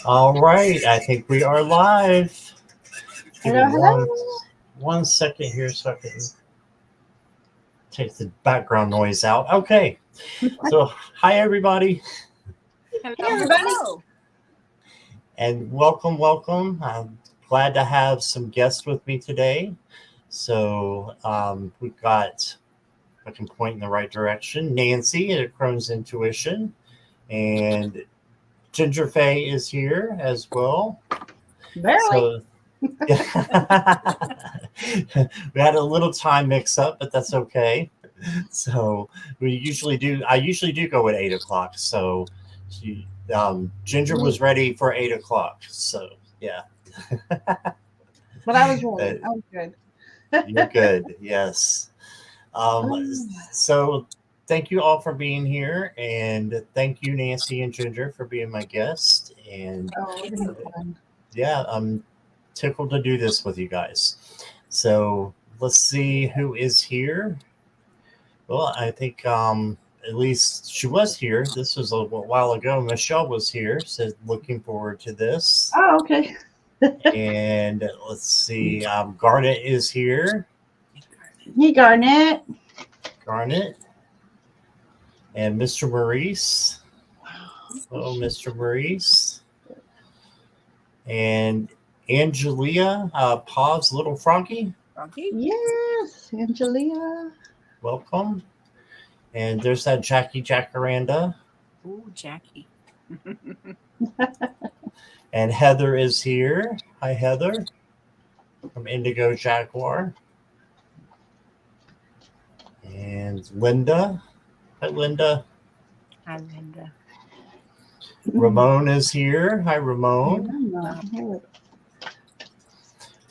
All right, I think we are live. Give me Hello, one second here so I can take the background noise out. Okay, hello. so hi everybody, Hey, Hello, everybody. hello. and welcome. I'm glad to have some guests with me today. So we've got, I can point in the right direction, Nancy at Crone's Intuition, and Ginger Faye is here as well. Barely. So we had a little time mix up, but that's okay. So I usually do go at 8 o'clock. So Ginger was ready for 8 o'clock. So yeah, But I was ready. uh, I was good. you're good. Yes. Um, Um, so thank you all for being here, and thank you Nancy and Ginger for being my guest. And oh, we're gonna have fun. yeah, I'm tickled to do this with you guys. So let's see who is here. Well, I think at least she was here. This was a while ago. Michelle was here. Said looking forward to this. Oh, okay. And let's see. Garnet is here. Hey, Garnet. Garnet and Mr. Maurice. Oh, Mr. Maurice and Angelia. Pav's little froggy. Rocky. Yes, Angelia. Welcome. And there's that Jackie Jacaranda. Ooh, Jackie. And Heather is here. Hi, Heather from Indigo Jaguar. And Linda. Hi, Linda. Hi, Linda. Ramon is here. Hi, Ramon.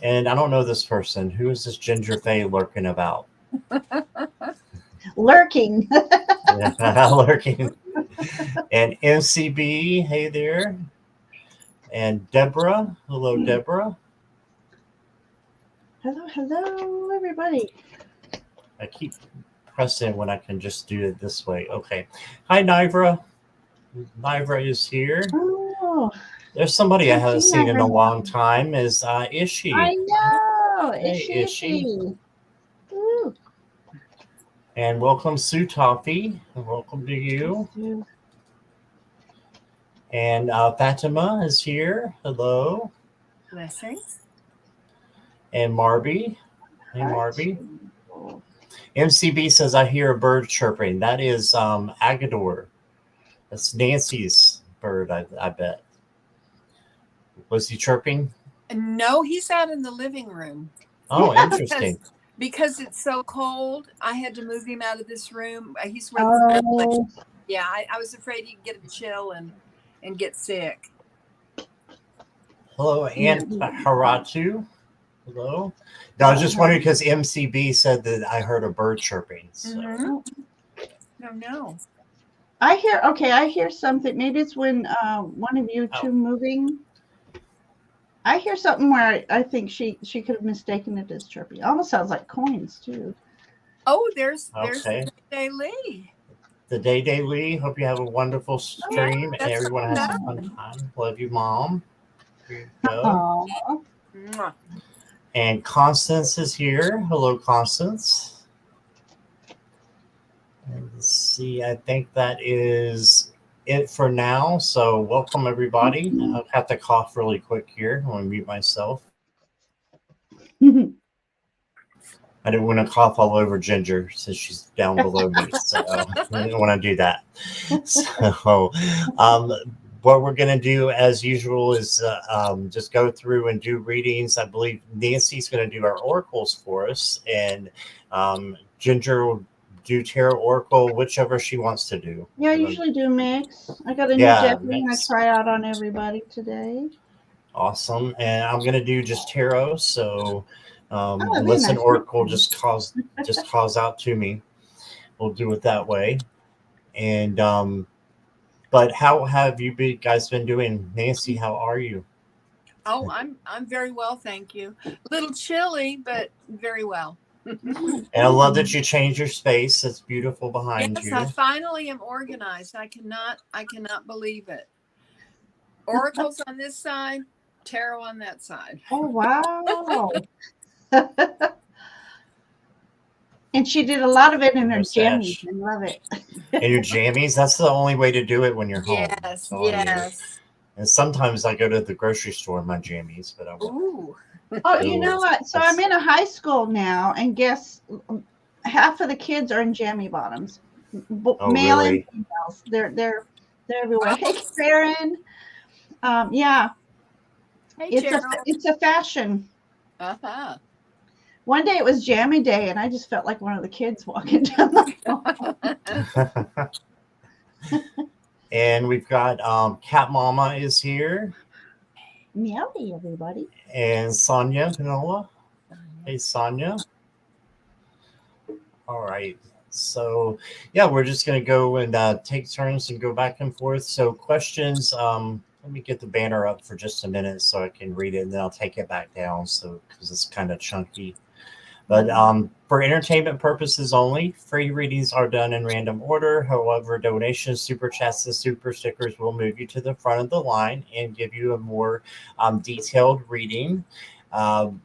And I don't know this person. Who is this Ginger Faye lurking about? Lurking. Lurking. And MCB. Hey there. And Deborah. Hello, Deborah. Hello, everybody. I keep pressing when I can just do it this way. Okay. Hi, Nivra. Nivra is here. Oh, There's somebody I haven't seen in a Nivra. long time. Is I Ishi? know. Hey, Ishi. Ooh. And welcome, Sue Toffee. Welcome to you. And Fatima is here. Hello. Blessings. And Marby. Hey, Marby. MCB says, I hear a bird chirping. That is Agador. That's Nancy's bird, I bet. Was he chirping? No, he's out in the living room. Oh, interesting. Because it's so cold, I had to move him out of this room. He's where the ventilation. Yeah, I was afraid he'd get a chill and get sick. Hello, Aunt Haratu. Hello. No, I was just wondering because MCB said that I heard a bird chirping. So. Mm-hmm. No. I hear something. Maybe it's when one of you two moving. I hear something where I think she could have mistaken it as chirping. It almost sounds like coins too. Oh, there's the Day Lee. The Day Lee. Hope you have a wonderful stream and everyone has a fun time. Love you, Mom. Here you go. Mwah. And Constance is here. Hello, Constance. And let's see. I think that is it for now. So welcome everybody. I'll have to cough really quick here. I want to mute myself. I didn't want to cough all over Ginger since she's down below me. So I didn't want to do that. So what we're going to do as usual is just go through and do readings. I believe Nancy's going to do our oracles for us, and Ginger will do tarot oracle, whichever she wants to do. Yeah, I usually do mix. I got a new deck I'm going to try out on everybody today. Awesome. And I'm going to do just tarot. So unless an oracle just calls out to me, we'll do it that way. And but how have you guys been doing? Nancy, how are you? Oh, I'm very well, thank you. A little chilly, but very well. And I love that you changed your space. It's beautiful behind you. Yes, I finally am organized. I cannot believe it. Oracles on this side, tarot on that side. Oh, wow. And she did a lot of it in her jammies. I love it. In your jammies, that's the only way to do it when you're home. Yes, yes. And sometimes I go to the grocery store in my jammies, but I won't. Ooh. Oh, you know what? So I'm in a high school now, and guess half of the kids are in jammy bottoms, male really? and females. They're everywhere. Hey, Karen. Yeah, Hey, it's a fashion. Uh-huh. One day it was jammy day, and I just felt like one of the kids walking down the hall. And we've got Cat Mama is here. Meowdy, everybody. And Sonia Panola. Hey, Sonia. All right. So, yeah, we're just going to go and take turns and go back and forth. So, questions. Let me get the banner up for just a minute so I can read it, and then I'll take it back down. So, because it's kind of chunky. But for entertainment purposes only, free readings are done in random order. However, donations, super chats, and super stickers will move you to the front of the line and give you a more detailed reading.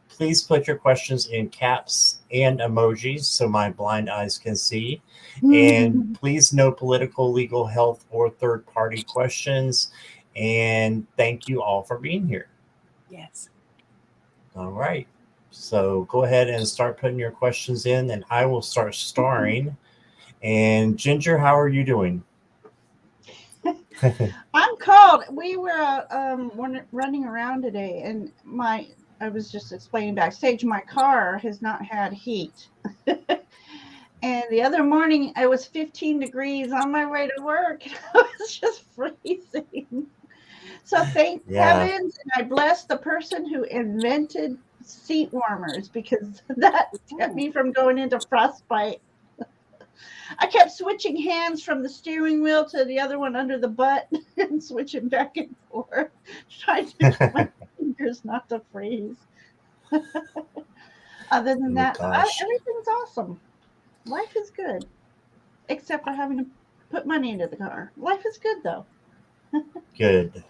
Please put your questions in caps and emojis so my blind eyes can see. And please no political, legal, health, or third-party questions. And thank you all for being here. Yes. All right. So go ahead and start putting your questions in, and I will start starring. And Ginger, how are you doing? I'm cold. We were running around today, and I was just explaining backstage, my car has not had heat. And the other morning, it was 15 degrees on my way to work. I was just freezing. So thank heavens, and I bless the person who invented seat warmers, because that kept me from going into frostbite. I kept switching hands from the steering wheel to the other one under the butt and switching back and forth, trying to get my fingers not to freeze. Other than that, everything's awesome. Life is good, except for having to put money into the car. Life is good, though. Good.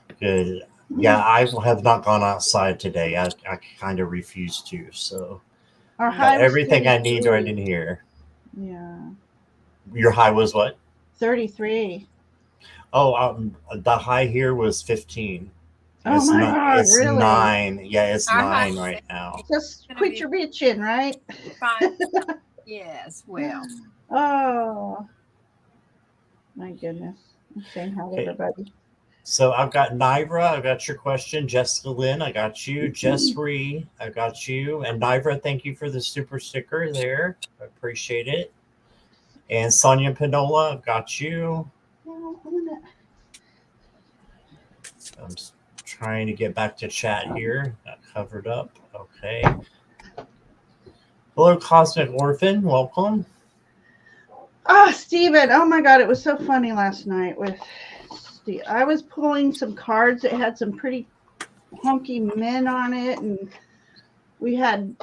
Yeah, I have not gone outside today. I kind of refuse to. So everything I need right in here. Yeah. Your high was what? 33. Oh, the high here was 15. Oh my God, it's really? 9. Yeah, it's 9 right now. Just quit your bitching, right? 5. Yes, well. Oh, my goodness. I'm saying hi to everybody. So I've got Nivra, I got your question. Jessica Lynn, I got you. Jess Ree, I got you. And Nivra, thank you for the super sticker there. I appreciate it. And Sonia Panola, I've got you. I'm trying to get back to chat here. Got covered up. Okay. Hello, Cosmic Orphan. Welcome. Steven. Oh my God, it was so funny last night with Steve. I was pulling some cards that had some pretty hunky men on it, and we had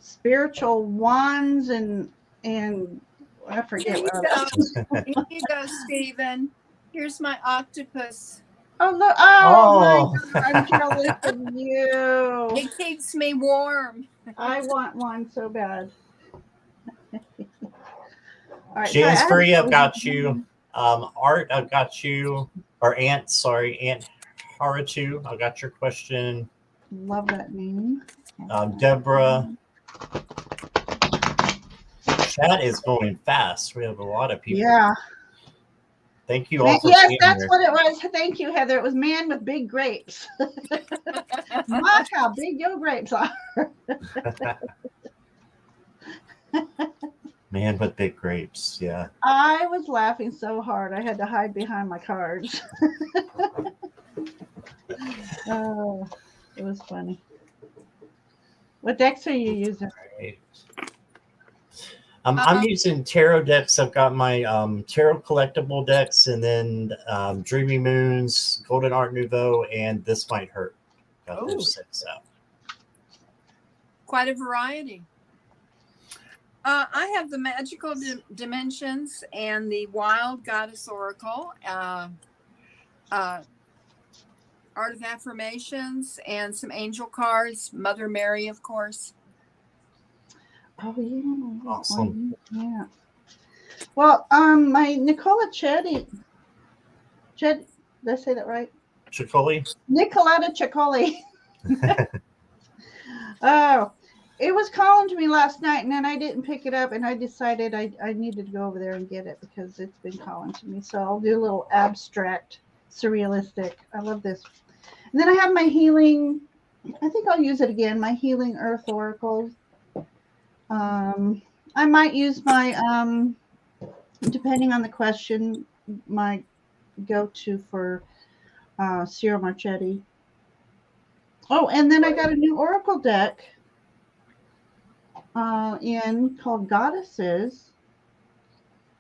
spiritual wands and I forget what else. Here you go, Stephen. Here's my octopus. Oh, look. Oh my God, I'm jealous of you. It keeps me warm. I want one so bad. All right, James Free, I've got you. Art, I've got you. Or Aunt Haratu, I got your question. Love that name. Deborah. Chat is going fast. We have a lot of people. Yeah. Thank you all for yes, being that's here. what it was. Thank you, Heather. It was man with big grapes. Watch how big your grapes are. Man with big grapes, yeah. I was laughing so hard I had to hide behind my cards. Oh, it was funny. What decks are you using? Right. I'm using tarot decks. I've got my tarot collectible decks, and then Dreamy Moons, Golden Art Nouveau, and This Might Hurt. Got those 6 out. Quite a variety. I have the Magical Dimensions and the Wild Goddess Oracle. Art of Affirmations, and some angel cards. Mother Mary, of course. Oh yeah. Awesome. Yeah. Well, my Nicola Chetty. Did I say that right? Chicoli? Nicoletta Ciccoli. Oh, it was calling to me last night, and then I didn't pick it up, and I decided I needed to go over there and get it because it's been calling to me. So I'll do a little abstract, surrealistic. I love this. And then I have my healing. I think I'll use it again. My healing Earth Oracle. I might use my depending on the question, my go-to for Ciro Marchetti. Oh, and then I got a new Oracle deck in called Goddesses.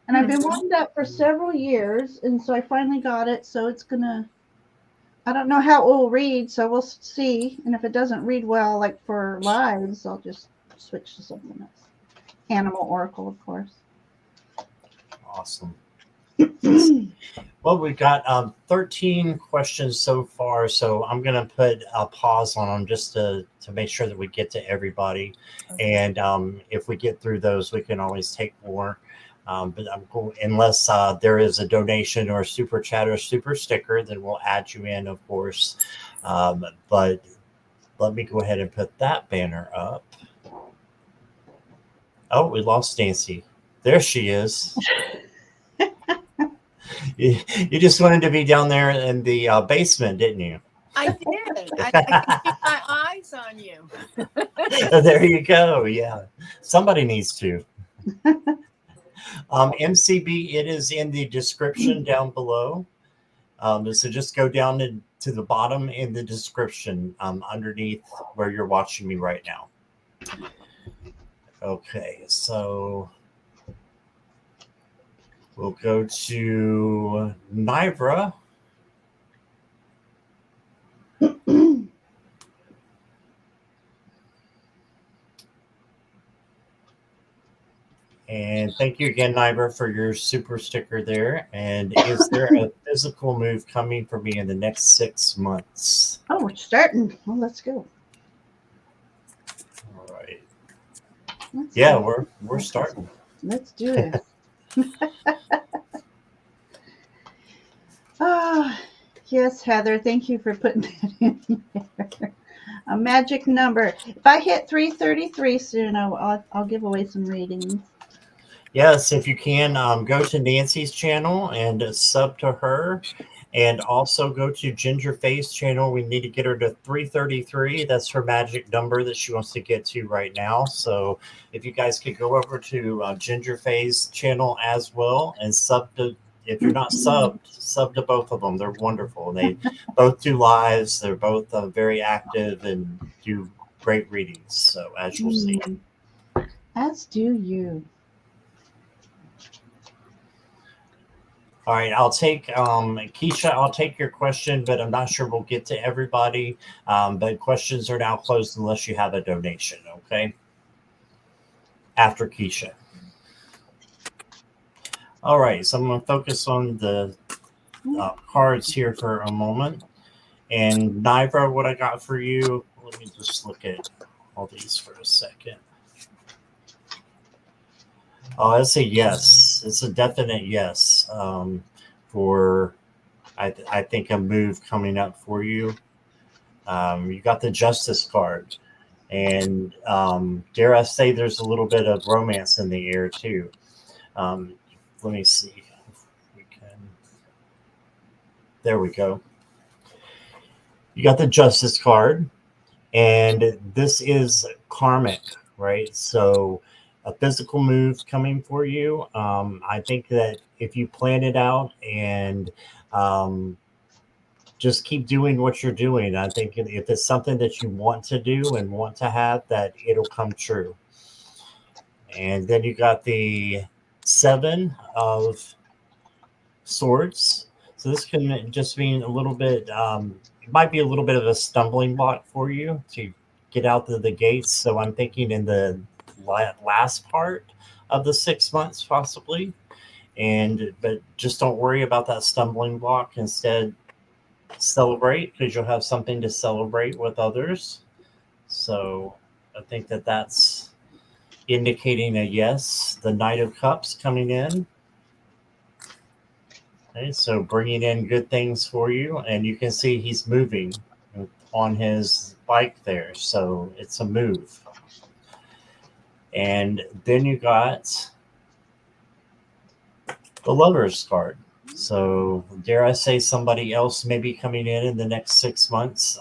And I've been wanting that for several years. And so I finally got it. So it's going to, I don't know how it will read. So we'll see. And if it doesn't read well, like for lives, I'll just switch to something else. Animal Oracle, of course. Awesome. Well, we've got 13 questions so far, so I'm going to put a pause on them just to make sure that we get to everybody. Okay. And if we get through those, we can always take more. But unless there is a donation or a super chat or super sticker, then we'll add you in, of course. But let me go ahead and put that banner up. Oh, we lost Nancy. There she is. You just wanted to be down there in the basement, didn't you? I did. I can keep my eyes on you. There you go. Yeah. Somebody needs to. MCB, it is in the description down below. So just go down to the bottom in the description underneath where you're watching me right now. Okay, so we'll go to Nivra. And thank you again, Nivra, for your super sticker there. And is there a physical move coming for me in the next 6 months? Oh, we're starting. Well, let's go. All right. Yeah, we're starting. Let's do it. Ah, yes, Heather. Thank you for putting that in there. A magic number. If I hit 333 soon, I'll give away some readings. Yes, if you can, go to Nancy's channel and sub to her. And also go to Ginger Faye's channel. We need to get her to 333. That's her magic number that she wants to get to right now. So if you guys could go over to Ginger Faye's channel as well and sub to, if you're not subbed, sub to both of them. They're wonderful. They both do lives. They're both very active and do great readings. So as you'll see. As do you. All right, I'll take Keisha. I'll take your question, but I'm not sure we'll get to everybody. But questions are now closed unless you have a donation. Okay. After Keisha. All right, so I'm going to focus on the cards here for a moment. And Nivra, what I got for you? Let me just look at all these for a second. Oh, it's a yes. It's a definite yes for, I think, a move coming up for you. You got the Justice card. And dare I say there's a little bit of romance in the air, too. Let me see if we can. There we go. You got the Justice card. And this is karmic, right? So a physical move coming for you. I think that if you plan it out and just keep doing what you're doing, I think if it's something that you want to do and want to have, that it'll come true. And then you got the 7 of Swords. So this can just mean a little bit, it might be a little bit of a stumbling block for you to get out the gates. So I'm thinking in the last part of the 6 months possibly, but just don't worry about that stumbling block. Instead, celebrate, because you'll have something to celebrate with others. So I think that that's indicating a yes. The Knight of Cups coming in. Okay, so bringing in good things for you, and you can see he's moving on his bike there, so it's a move. And then you got the Lover's card. So dare I say somebody else may be coming in the next 6 months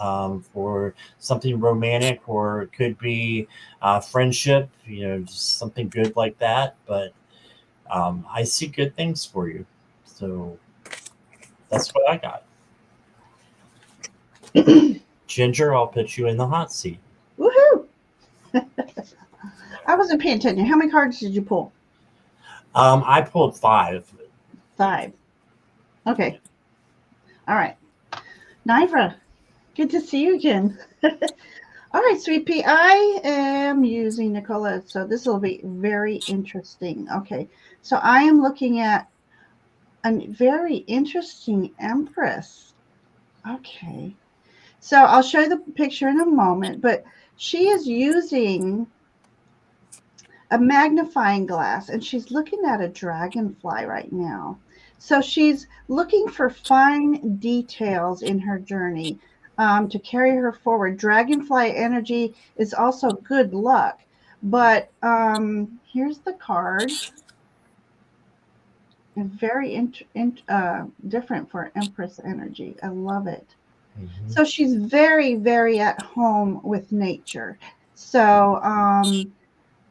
for something romantic, or it could be friendship, just something good like that. But I see good things for you. So that's what I got. Ginger, I'll put you in the hot seat. Woohoo! I wasn't paying attention. How many cards did you pull? I pulled 5. 5. Okay. All right. Nivra, good to see you again. All right, Sweet Pea, I am using Nicola, so this will be very interesting. Okay, so I am looking at a very interesting Empress. Okay, so I'll show you the picture in a moment, but she is using a magnifying glass, and she's looking at a dragonfly right now. So she's looking for fine details in her journey to carry her forward. Dragonfly energy is also good luck. But here's the card. It's very different for Empress energy. I love it. Mm-hmm. So she's very, very at home with nature. So,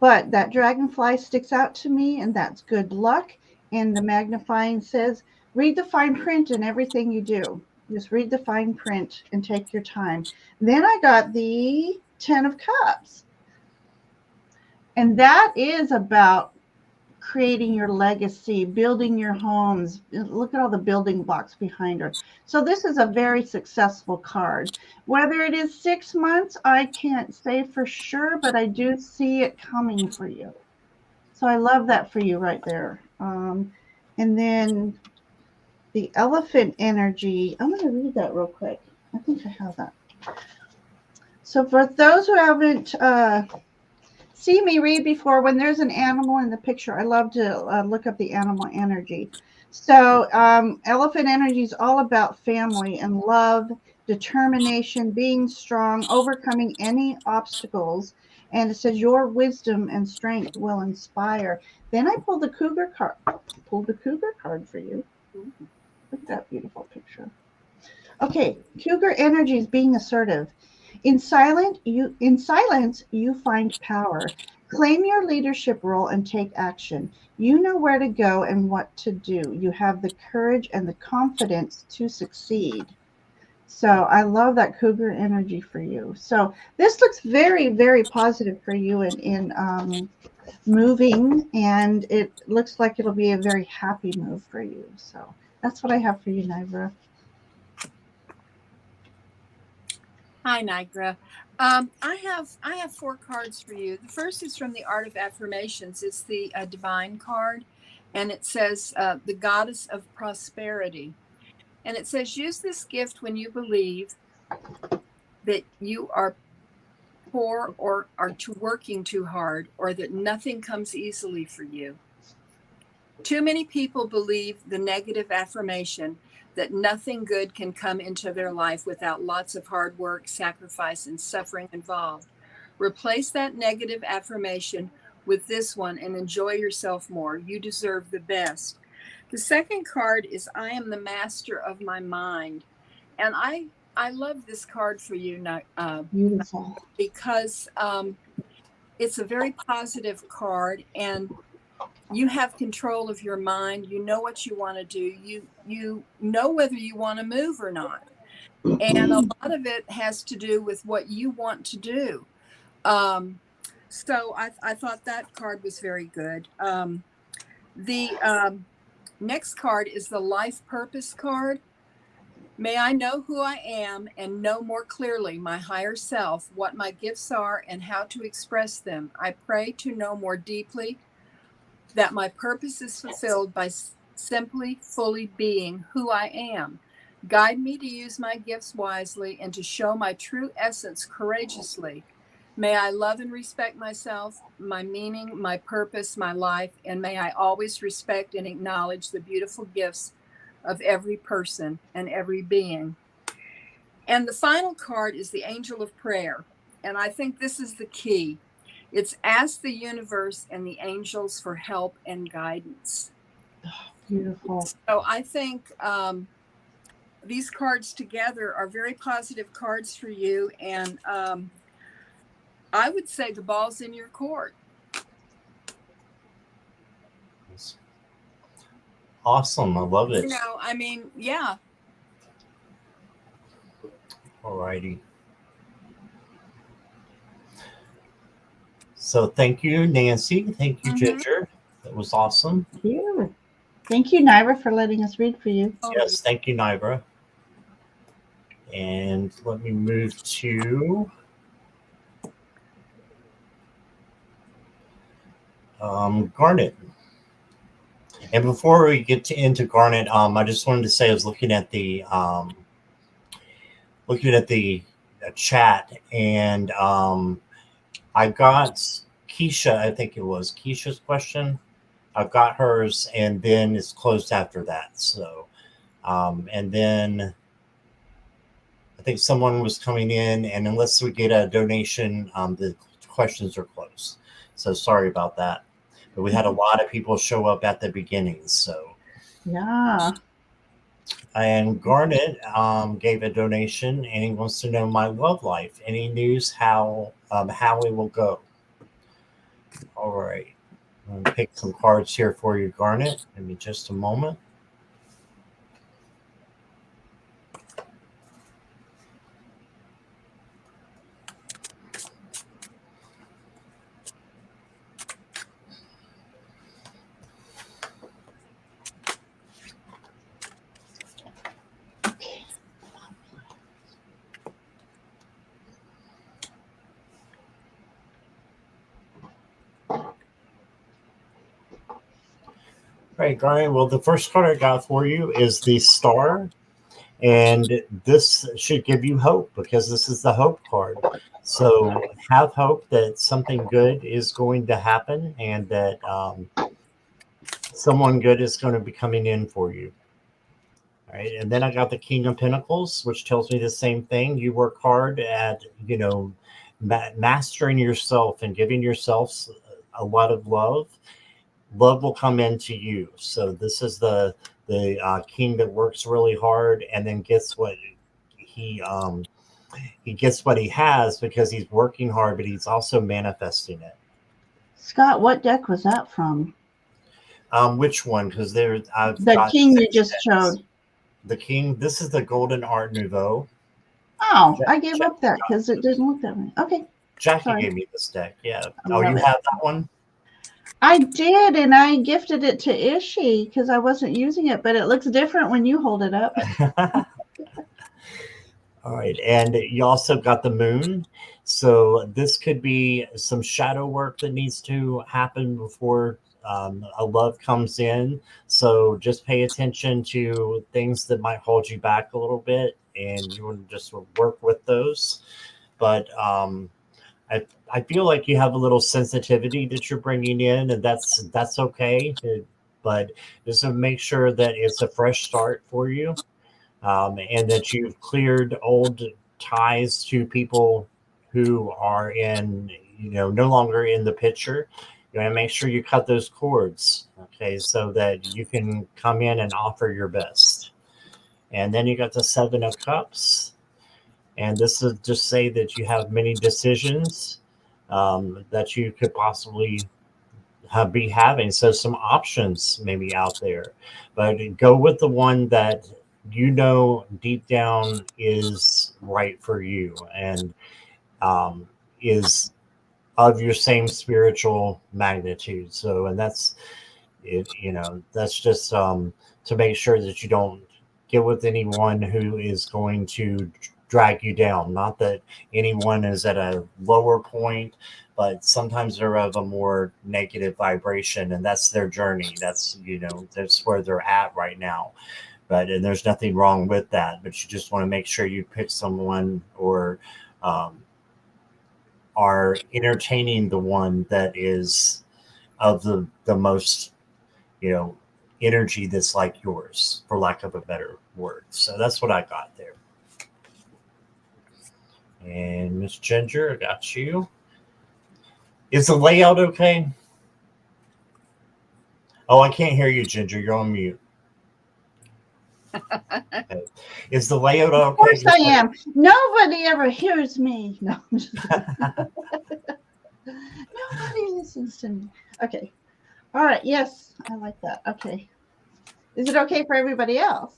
but that dragonfly sticks out to me, and that's good luck. And the magnifying says, read the fine print in everything you do. Just read the fine print and take your time. Then I got the 10 of Cups. And that is about creating your legacy, building your homes. Look at all the building blocks behind her. So this is a very successful card. Whether it is 6 months, I can't say for sure, but I do see it coming for you. So I love that for you right there. And then the elephant energy, I'm going to read that real quick. I think I have that. So for those who haven't see me read before, when there's an animal in the picture, I love to look up the animal energy. So elephant energy is all about family and love, determination, being strong, overcoming any obstacles. And it says your wisdom and strength will inspire. Then I pulled the cougar card. Pulled the cougar card for you. Look at that beautiful picture. Okay, cougar energy is being assertive. In silence, you find power. Claim your leadership role and take action. You know where to go and what to do. You have the courage and the confidence to succeed. So I love that cougar energy for you. So this looks very, very positive for you in moving, and it looks like it'll be a very happy move for you. So that's what I have for you, Nivra. Hi, Nigra. I have 4 cards for you. The first is from the Art of Affirmations. It's the Divine card, and it says the Goddess of Prosperity. And it says, use this gift when you believe that you are poor or are working too hard, or that nothing comes easily for you. Too many people believe the negative affirmation that nothing good can come into their life without lots of hard work, sacrifice, and suffering involved. Replace that negative affirmation with this one and enjoy yourself more. You deserve the best. The second card is I am the master of my mind. And I love this card for you, Beautiful. Because it's a very positive card, and you have control of your mind. You know what you want to do. You know whether you want to move or not. And a lot of it has to do with what you want to do. So I thought that card was very good. The next card is the Life Purpose card. May I know who I am and know more clearly my higher self, what my gifts are and how to express them. I pray to know more deeply that my purpose is fulfilled by simply fully being who I am. Guide me to use my gifts wisely and to show my true essence courageously. May I love and respect myself, my meaning, my purpose, my life, and may I always respect and acknowledge the beautiful gifts of every person and every being. And the final card is the Angel of Prayer. And I think this is the key. It's ask the universe and the angels for help and guidance. Beautiful. So I think these cards together are very positive cards for you. And I would say the ball's in your court. Awesome. I love it. You know, I mean, yeah. All righty. So thank you, Nancy. Thank you, Ginger. That was awesome. Thank you. Thank you, Naira, for letting us read for you. Yes, thank you, Naira. And let me move to Garnet. And before we get into Garnet, I just wanted to say I was looking at the chat, and I got Keisha. I think it was Keisha's question. I've got hers, and then it's closed after that. So, and then I think someone was coming in, and unless we get a donation, the questions are closed. So sorry about that. But we had a lot of people show up at the beginning. So yeah. And Garnet gave a donation, and he wants to know my love life. Any news how it will go? All right. I'm going to pick some cards here for you, Garnet. Give me just a moment. All right, Garnet. Well, the first card I got for you is the Star. And this should give you hope because this is the hope card. So have hope that something good is going to happen and that someone good is going to be coming in for you. All right. And then I got the King of Pentacles, which tells me the same thing. You work hard at, mastering yourself and giving yourself a lot of love. Love will come into you. So this is the king that works really hard and then gets what he gets what he has because he's working hard, but he's also manifesting it. Scott, what deck was that from? Which one? Because the king you just showed. The king. This is the Golden Art Nouveau. Oh, I gave up that because it didn't look that way. Okay. Jackie gave me this deck. Yeah. Oh, you have that one? I did, and I gifted it to Ishi because I wasn't using it, but it looks different when you hold it up. All right, and you also got the Moon. So this could be some shadow work that needs to happen before a love comes in. So just pay attention to things that might hold you back a little bit, and you want to just work with those. But I feel like you have a little sensitivity that you're bringing in, and that's okay. But just to make sure that it's a fresh start for you, and that you've cleared old ties to people who are no longer in the picture. You want to make sure you cut those cords, okay, so that you can come in and offer your best. And then you got the Seven of Cups. And this is just say that you have many decisions that you could possibly be having. So some options maybe out there, but go with the one that deep down is right for you and is of your same spiritual magnitude. So, and that's it. That's just to make sure that you don't get with anyone who is going to drag you down. Not that anyone is at a lower point, but sometimes they're of a more negative vibration, and that's their journey. That's where they're at right now. and there's nothing wrong with that, but you just want to make sure you pick someone, or are entertaining the one that is of the most, energy that's like yours, for lack of a better word. So that's what I got there. And Miss Ginger, I got you. Is the layout okay? Oh, I can't hear you, Ginger. You're on mute. Okay. Is the layout okay? Of course I am. Nobody ever hears me. No, I'm just nobody listens to me. Okay. All right. Yes, I like that. Okay. Is it okay for everybody else?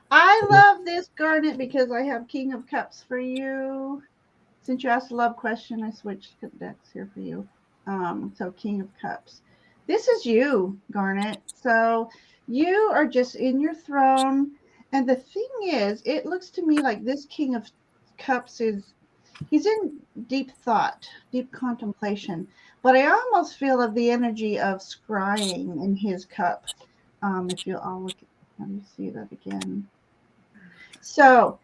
I love this garnet because I have King of Cups for you. Since you asked a love question, I switched decks here for you. So King of Cups. This is you, Garnet. So you are just in your throne. And the thing is, it looks to me like this King of Cups he's in deep thought, deep contemplation. But I almost feel of the energy of scrying in his cup. If you all look, let me see that again. So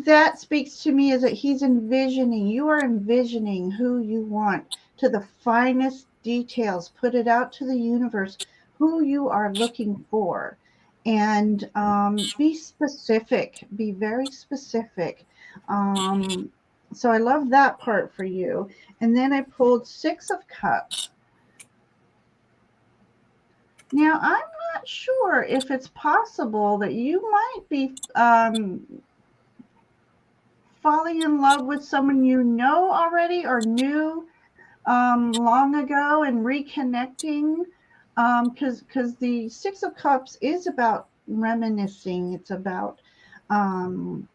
that speaks to me is that he's envisioning, you are envisioning who you want to the finest details, put it out to the universe, who you are looking for. And be specific, be very specific. So I love that part for you. And then I pulled 6 of Cups. Now, I'm not sure if it's possible that you might be falling in love with someone you know already or knew long ago and reconnecting, because the 6 of Cups is about reminiscing. It's about I'm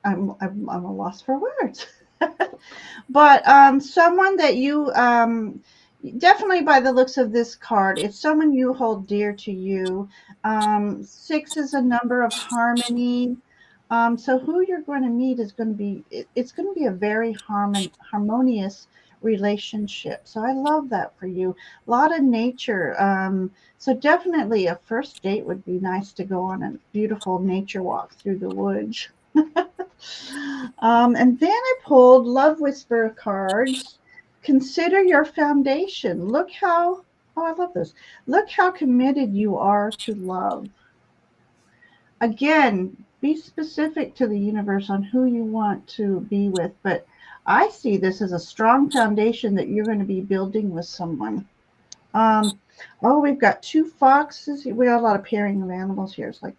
a loss for words. But someone that you definitely, by the looks of this card, it's someone you hold dear to you. 6 is a number of harmony. So who you're going to meet is going to be, it's going to be a very harmonious relationship. So I love that for you. A lot of nature. So definitely a first date would be nice to go on a beautiful nature walk through the woods. And then I pulled Love Whisperer cards. Consider your foundation. Look how, oh, I love this. Look how committed you are to love. Again, be specific to the universe on who you want to be with. But I see this as a strong foundation that you're going to be building with someone. Oh, we've got 2 foxes. We got a lot of pairing of animals here. It's like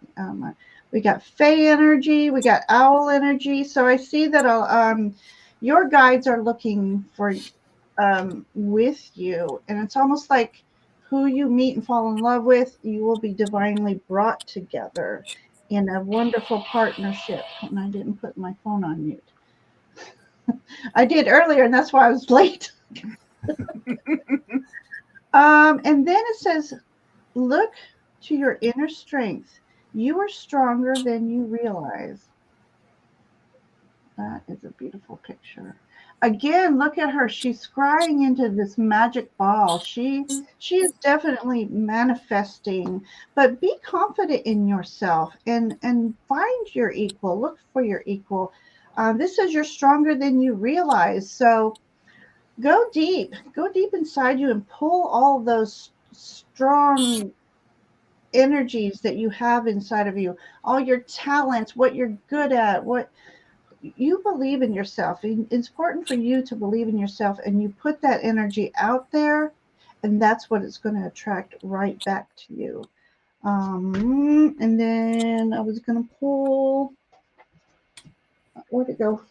we got Fae energy, we got owl energy. So I see that your guides are looking for with you, and it's almost like who you meet and fall in love with, you will be divinely brought together in a wonderful partnership. And I didn't put my phone on mute. I did earlier, and that's why I was late. And then it says, look to your inner strength. You are stronger than you realize. That is a beautiful picture. Again, look at her. She's scrying into this magic ball. She is definitely manifesting, but be confident in yourself and find your equal. Look for your equal. This says you're stronger than you realize. So go deep inside you and pull all those strong energies that you have inside of you, all your talents, what you're good at, what you believe in yourself. It's important for you to believe in yourself, and you put that energy out there, and that's what it's going to attract right back to you. And then I was going to pull, where'd it go?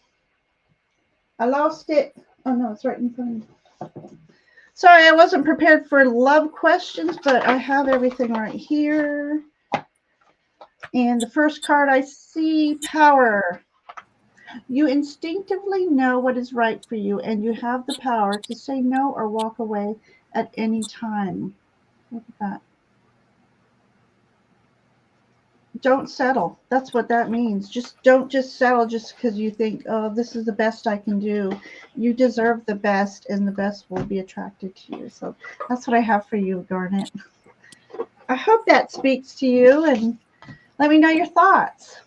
I lost it. Oh no, it's right in front of me. Sorry, I wasn't prepared for love questions, but I have everything right here. And the first card I see, power. You instinctively know what is right for you, and you have the power to say no or walk away at any time. Look at that. don't settle. That's what that means. Just don't just settle just because you think, oh, this is the best I can do. You deserve the best, and the best will be attracted to you. So that's what I have for you, Garnet. I hope that speaks to you, and let me know your thoughts.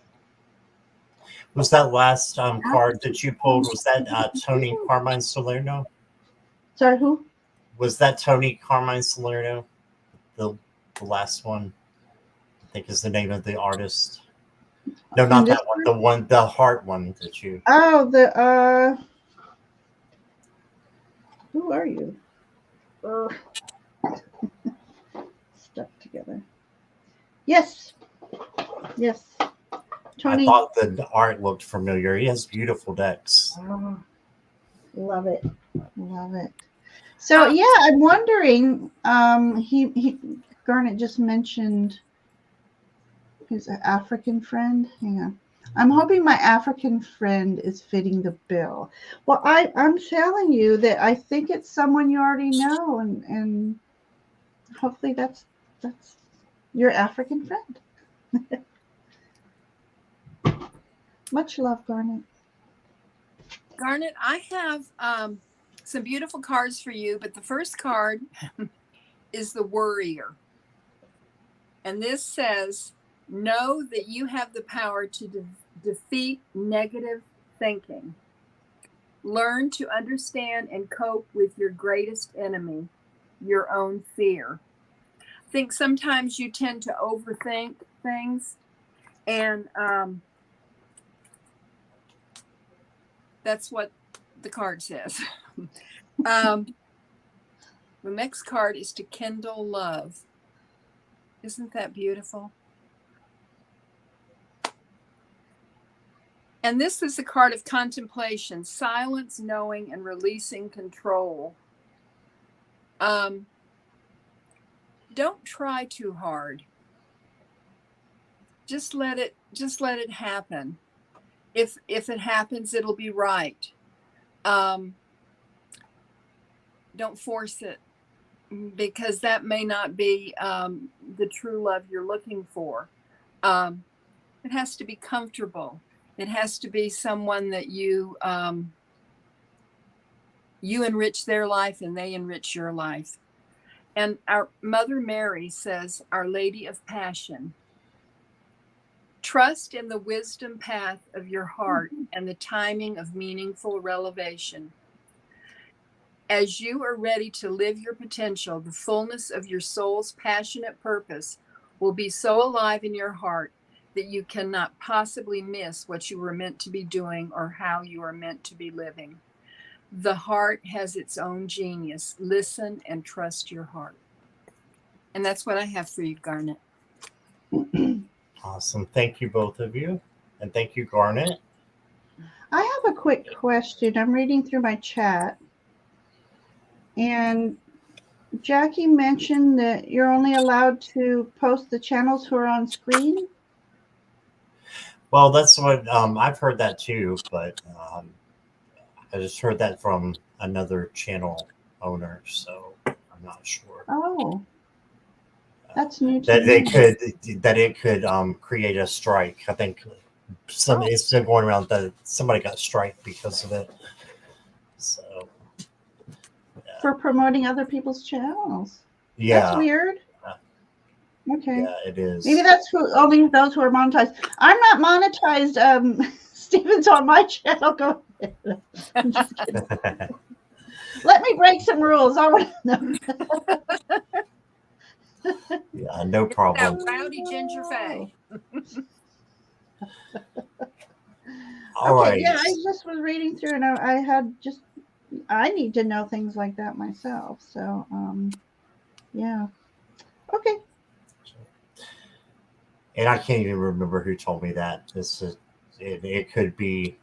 Was that last card that you pulled, was that Tony Carmine Salerno? Sorry, who? Was that Tony Carmine Salerno? The last one, I think, is the name of the artist. No, not that one. The heart one that you. Oh, the who are you? Stuck together. Yes. Tony. I thought the art looked familiar. He has beautiful decks. Oh, love it. So yeah, I'm wondering. He Garnet just mentioned his African friend. Hang on. I'm hoping my African friend is fitting the bill. Well, I'm telling you that I think it's someone you already know, and hopefully that's your African friend. Much love, Garnet. Garnet, I have some beautiful cards for you, but the first card is the Worrier. And this says, know that you have the power to defeat negative thinking. Learn to understand and cope with your greatest enemy, your own fear. I think sometimes you tend to overthink things, and that's what the card says. The next card is to kindle love. Isn't that beautiful? And this is the card of contemplation, silence, knowing, and releasing control. Don't try too hard. Just let it happen. If it happens, it'll be right. Don't force it, because that may not be the true love you're looking for. It has to be comfortable. It has to be someone that you enrich their life and they enrich your life. And our Mother Mary says, Our Lady of Passion, trust in the wisdom path of your heart and the timing of meaningful revelation. As you are ready to live your potential, the fullness of your soul's passionate purpose will be so alive in your heart that you cannot possibly miss what you were meant to be doing or how you are meant to be living. The heart has its own genius. Listen and trust your heart. And that's what I have for you, Garnet. Awesome. Thank you, both of you. And thank you, Garnet. I have a quick question. I'm reading through my chat. And Jackie mentioned that you're only allowed to post the channels who are on screen. Well, that's what I've heard that too, but I just heard that from another channel owner, so I'm not sure. Oh, that's new to that me. it could create a strike. I think it's been going around that somebody got striked because of it. So for promoting other people's channels. Yeah, that's weird. Okay. Yeah, it is. Maybe that's only those who are monetized. I'm not monetized. Steven's on my channel. Go ahead. I'm just kidding. Let me break some rules. I want to know. Yeah, no problem. That rowdy Ginger Faye. All right. Yeah, I just was reading through, and I need to know things like that myself. So, yeah. Okay. And I can't even remember who told me that. It could be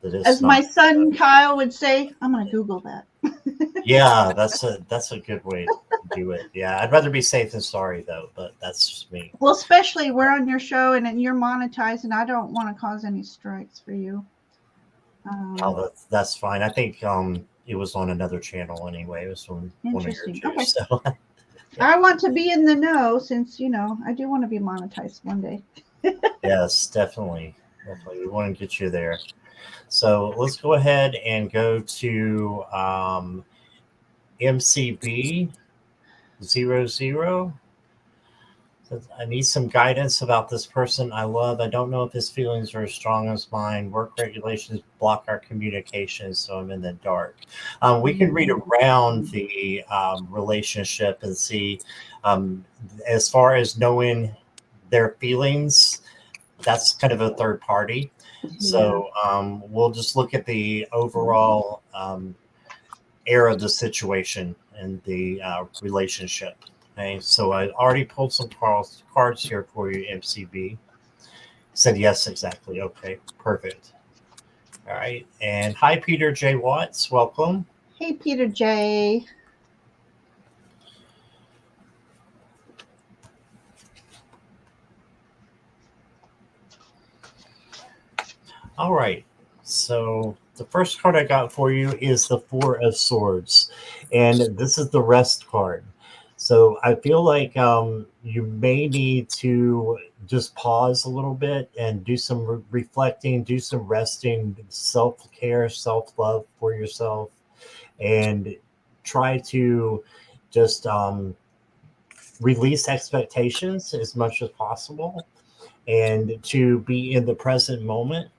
that it's as my son Kyle would say, I'm going to Google that. Yeah, that's a good way to do it. Yeah, I'd rather be safe than sorry though, but that's just me. Well, especially we're on your show and you're monetized, and I don't want to cause any strikes for you. That's fine. I think it was on another channel anyway. It was on one of your two. Okay. So. I want to be in the know since, I do want to be monetized one day. Yes, definitely. Definitely. We want to get you there. So let's go ahead and go to MCB 00. I need some guidance about this person I love. I don't know if his feelings are as strong as mine. Work regulations block our communication, so I'm in the dark. We can read around the relationship and see, as far as knowing their feelings, that's kind of a third party. So we'll just look at the overall air of the situation and the relationship. Okay, so I already pulled some cards here for you, MCB. Said yes, exactly. Okay, perfect. All right, and hi, Peter J. Watts. Welcome. Hey, Peter J. All right, so the first card I got for you is the Four of Swords, and this is the rest card. So I feel like you may need to just pause a little bit and do some reflecting, do some resting, self-care, self-love for yourself, and try to just release expectations as much as possible and to be in the present moment.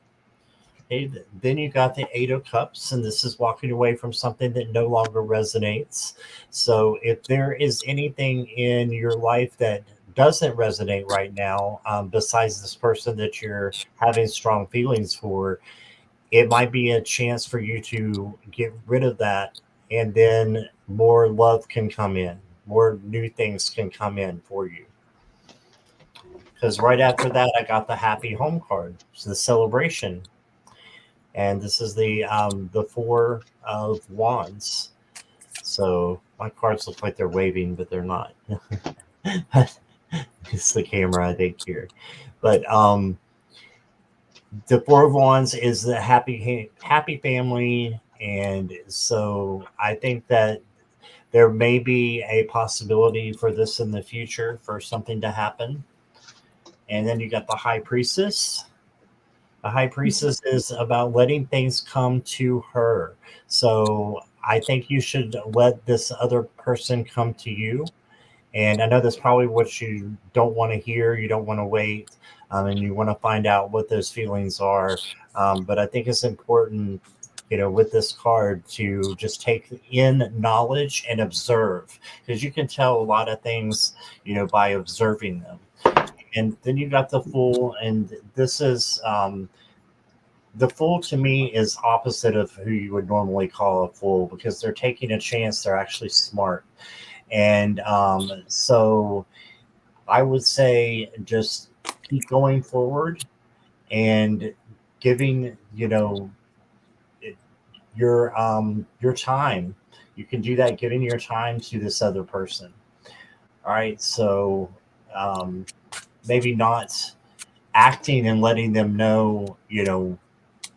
Okay, then you got the Eight of Cups, and this is walking away from something that no longer resonates. So if there is anything in your life that doesn't resonate right now, besides this person that you're having strong feelings for, it might be a chance for you to get rid of that, and then more love can come in, more new things can come in for you. Because right after that, I got the Happy Home card, so the celebration. And this is the Four of Wands. So my cards look like they're waving, but they're not. It's the camera, I think, here. But the Four of Wands is the happy family, and so I think that there may be a possibility for this in the future for something to happen. And then you got the High Priestess. The High Priestess is about letting things come to her. So I think you should let this other person come to you. And I know that's probably what you don't want to hear. You don't want to wait, and you want to find out what those feelings are. But I think it's important, with this card to just take in knowledge and observe, because you can tell a lot of things, by observing them. And then you got the Fool, and this is the Fool to me is opposite of who you would normally call a fool, because they're taking a chance. They're actually smart. And so I would say just keep going forward and giving, your time. You can do that, giving your time to this other person. All right. So maybe not acting and letting them know,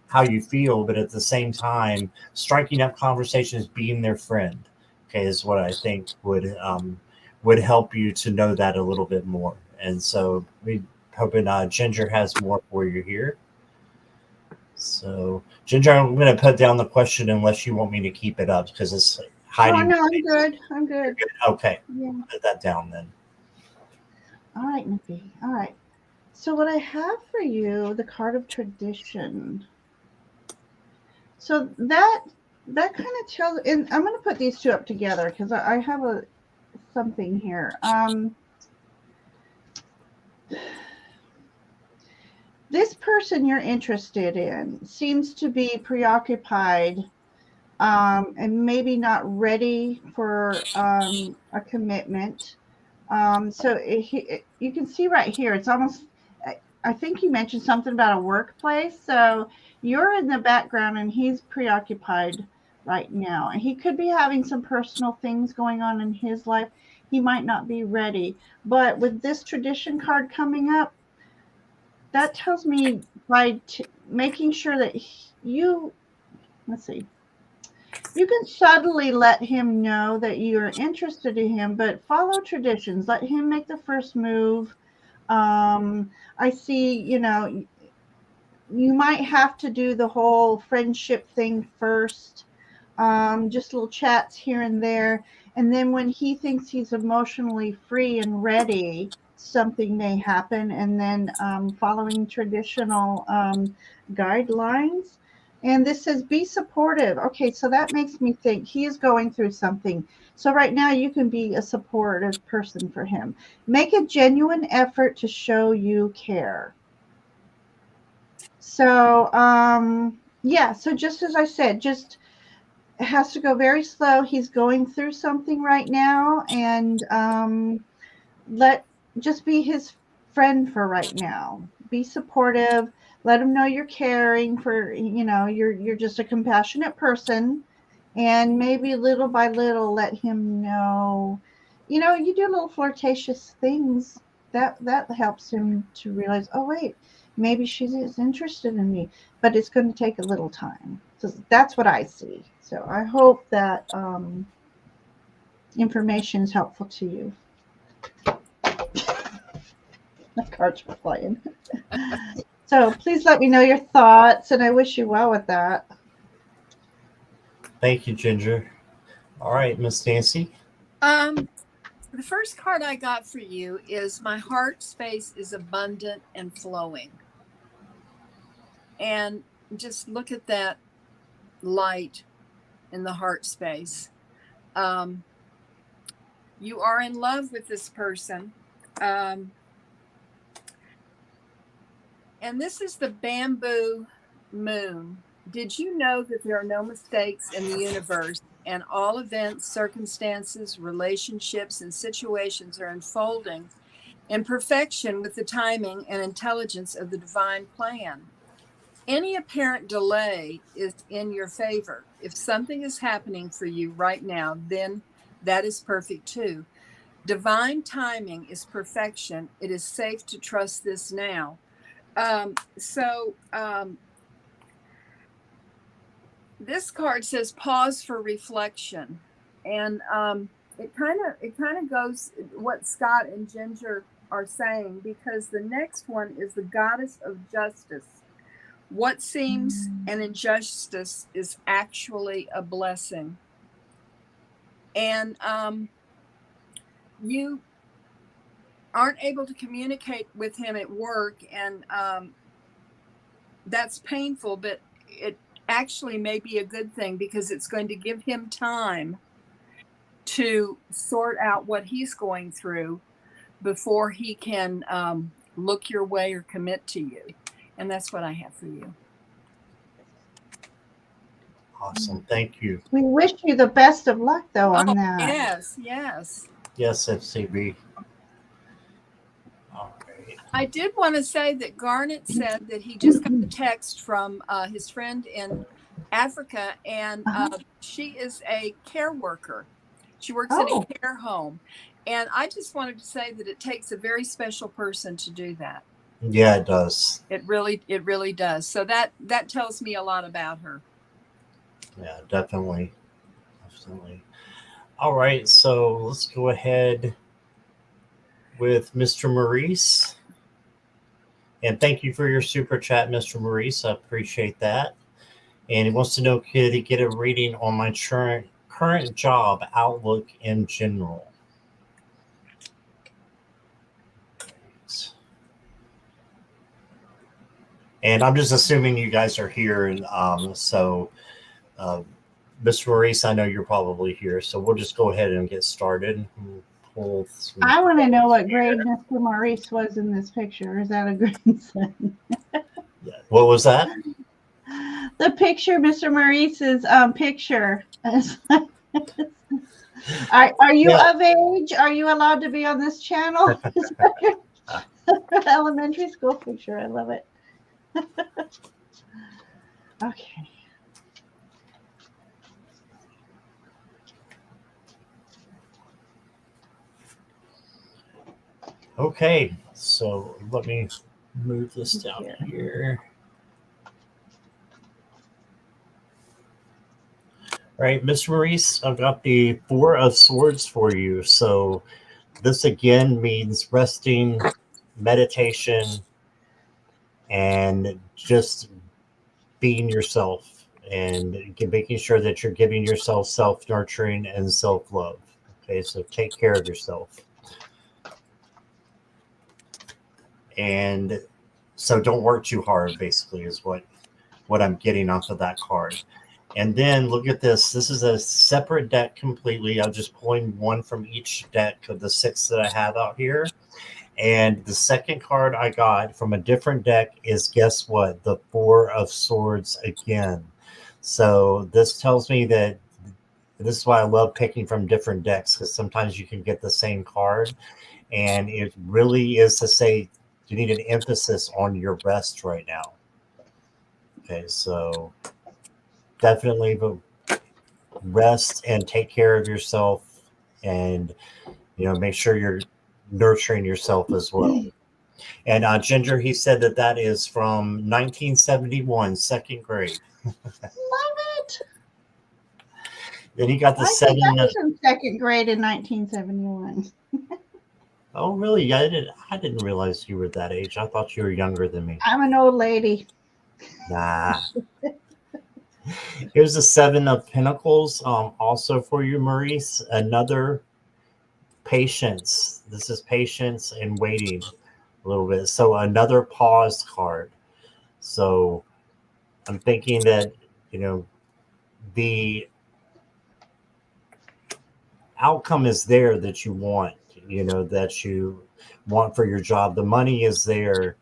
how you feel, but at the same time, striking up conversations, being their friend, okay, is what I think would help you to know that a little bit more. And so we hoping Ginger has more for you here. So Ginger, I'm going to put down the question unless you want me to keep it up, because it's hiding. Oh, no, I'm good. I'm good. Okay, Yeah. put that down then. All right, Nippy. All right. So what I have for you, the card of tradition. So that kind of tells, and I'm going to put these two up together because I have something here. This person you're interested in seems to be preoccupied and maybe not ready for a commitment. So you can see right here, it's almost, I think you mentioned something about a workplace. So you're in the background and he's preoccupied right now. And he could be having some personal things going on in his life. He might not be ready. But with this tradition card coming up, that tells me by making sure that let's see, You can subtly let him know that you're interested in him, but follow traditions. Let him make the first move. I see, you might have to do the whole friendship thing first, just little chats here and there. And then when he thinks he's emotionally free and ready, something may happen. And then following traditional guidelines. And this says, be supportive. Okay, so that makes me think he is going through something. So right now you can be a supportive person for him. Make a genuine effort to show you care. So, yeah, so just as I said, just has to go very slow. He's going through something right now, and let just be his friend for right now. Be supportive. Let him know you're caring for, you're just a compassionate person, and maybe little by little let him know. You do little flirtatious things that helps him to realize, oh wait, maybe she's interested in me, but it's going to take a little time. So that's what I see. So I hope that information is helpful to you. The cards were flying. So please let me know your thoughts, and I wish you well with that. Thank you, Ginger. All right, Miss Nancy. The first card I got for you is my heart space is abundant and flowing. And just look at that light in the heart space. You are in love with this person. And this is the bamboo moon. Did you know that there are no mistakes in the universe, and all events, circumstances, relationships, and situations are unfolding in perfection with the timing and intelligence of the divine plan? Any apparent delay is in your favor. If something is happening for you right now, then that is perfect too. Divine timing is perfection. It is safe to trust this now. This card says pause for reflection, and it kind of goes what Scott and Ginger are saying, because the next one is the goddess of justice. What seems an injustice is actually a blessing. And you aren't able to communicate with him at work, and that's painful, but it actually may be a good thing, because it's going to give him time to sort out what he's going through before he can look your way or commit to you. And that's what I have for you. Awesome. Thank you. We wish you the best of luck, though, on that. Yes. Yes, FCB. All right. I did want to say that Garnet said that he just got a text from his friend in Africa, and she is a care worker. She works in a care home. And I just wanted to say that it takes a very special person to do that. Yeah, it does. It really does. So that tells me a lot about her. Yeah, definitely. All right, so let's go ahead with Mr. Maurice. And thank you for your super chat, Mr. Maurice. I appreciate that. And he wants to know, could he get a reading on my current job outlook in general? And I'm just assuming you guys are here, and Mr. Maurice, I know you're probably here, so we'll just go ahead and get started. I want to know what grade Mr. Maurice was in this picture. Is that a grandson? Yeah. What was that? The picture, Mr. Maurice's picture. Are you of age? Are you allowed to be on this channel? Elementary school picture. I love it. Okay. Okay, so let me move this down here. All Right, Mr. Maurice, I've got the Four of Swords for you. So this again means resting, meditation, and just being yourself and making sure that you're giving yourself self-nurturing and self-love. Okay, so take care of yourself. And so don't work too hard, basically, is what I'm getting off of that card. And then look at this. This is a separate deck completely. I'm just pulling one from each deck of the 6 that I have out here. And the second card I got from a different deck is, guess what? The Four of Swords again. So this tells me that this is why I love picking from different decks, because sometimes you can get the same card. And it really is to say you need an emphasis on your rest right now. Okay, so definitely rest and take care of yourself, and make sure you're nurturing yourself as well. And Ginger, he said that is from 1971, second grade. Love it. Then he got the I seven. was in second grade in 1971. Oh, really? I didn't realize you were that age. I thought you were younger than me. I'm an old lady. Nah. Here's the Seven of Pentacles. Also for you, Maurice, another patience. This is patience and waiting a little bit. So another pause card. So I'm thinking that, the outcome is there that you want, that you want for your job. The money is there.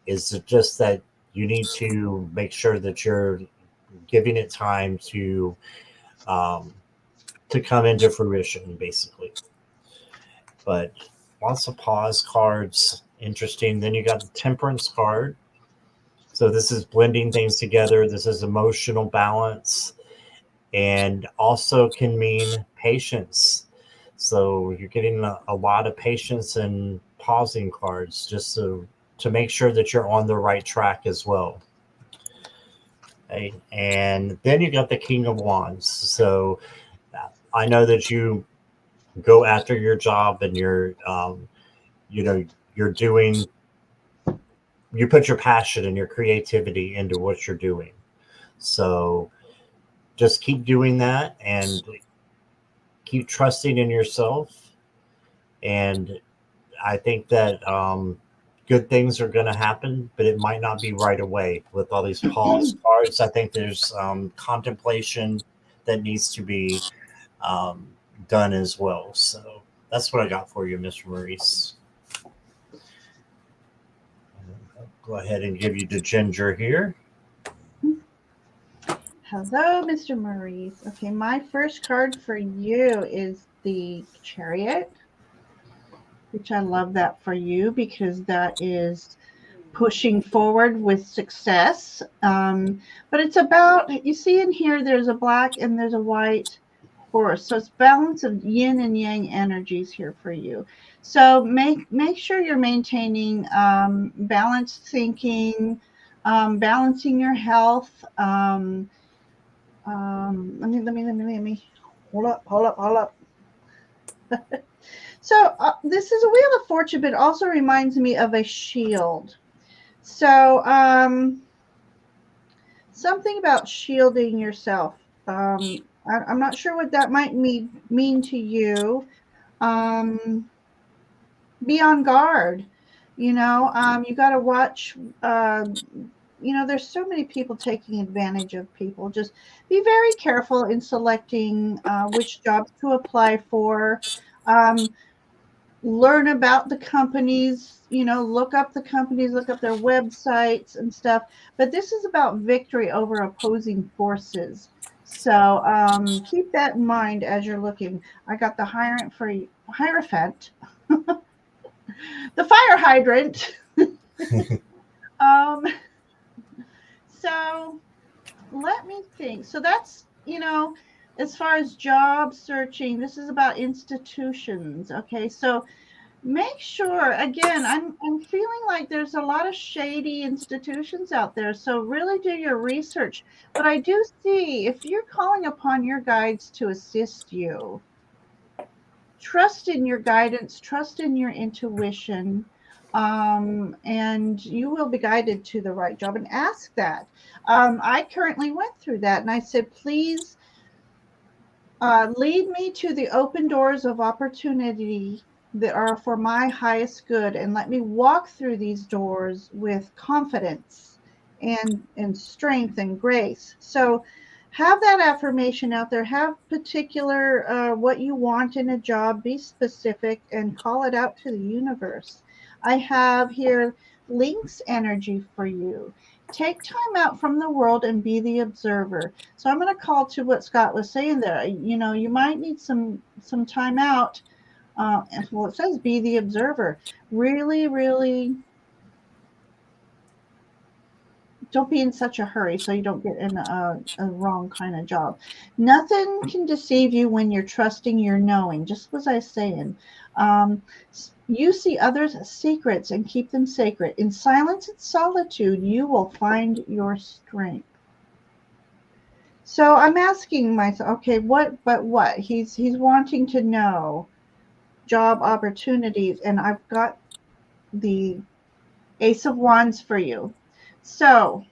Is just that you need to make sure that you're giving it time to come into fruition, basically. But lots of pause cards. Interesting. Then you got the Temperance card. So this is blending things together. This is emotional balance, and also can mean patience. So you're getting a lot of patience and pausing cards, just to make sure that you're on the right track as well. Okay. And then you got the King of Wands. So I know that you go after your job, and you're you put your passion and your creativity into what you're doing. So just keep doing that and keep trusting in yourself. And I think that good things are going to happen, but it might not be right away with all these pause cards. I think there's contemplation that needs to be done as well. So that's what I got for you, Mr. Maurice. Go ahead and give you the Ginger here. Hello, Mr. Maurice. Okay, my first card for you is the Chariot, which I love that for you because that is pushing forward with success. But it's about, you see in here, there's a black and there's a white horse. So it's balance of yin and yang energies here for you. So make sure you're maintaining balanced thinking, balancing your health. Let me hold up. So this is a Wheel of Fortune, but it also reminds me of a shield. So something about shielding yourself. I'm not sure what that might mean to you. Be on guard. You got to watch. There's so many people taking advantage of people. Just be very careful in selecting which jobs to apply for. Learn about the companies, look up the companies, look up their websites and stuff. But this is about victory over opposing forces. So keep that in mind as you're looking. I got the Hierophant, the fire hydrant. So let me think. So that's, as far as job searching, this is about institutions. Okay. So make sure, again, I'm feeling like there's a lot of shady institutions out there, so really do your research. But I do see, if you're calling upon your guides to assist you, trust in your guidance, trust in your intuition, and you will be guided to the right job. And ask that. I currently went through that, and I said, please lead me to the open doors of opportunity that are for my highest good, and let me walk through these doors with confidence and strength and grace. So have that affirmation out there. Have particular what you want in a job. Be specific and call it out to the universe. I have here links energy for you. Take time out from the world and be the observer. So I'm going to call to what Scott was saying there. You might need some time out. Well, it says be the observer. Really, really don't be in such a hurry so you don't get in a wrong kind of job. Nothing can deceive you when you're trusting your knowing. Just as I was saying, you see others' secrets and keep them sacred. In silence and solitude, you will find your strength. So I'm asking myself, okay, what? He's wanting to know job opportunities, and I've got the Ace of Wands for you. So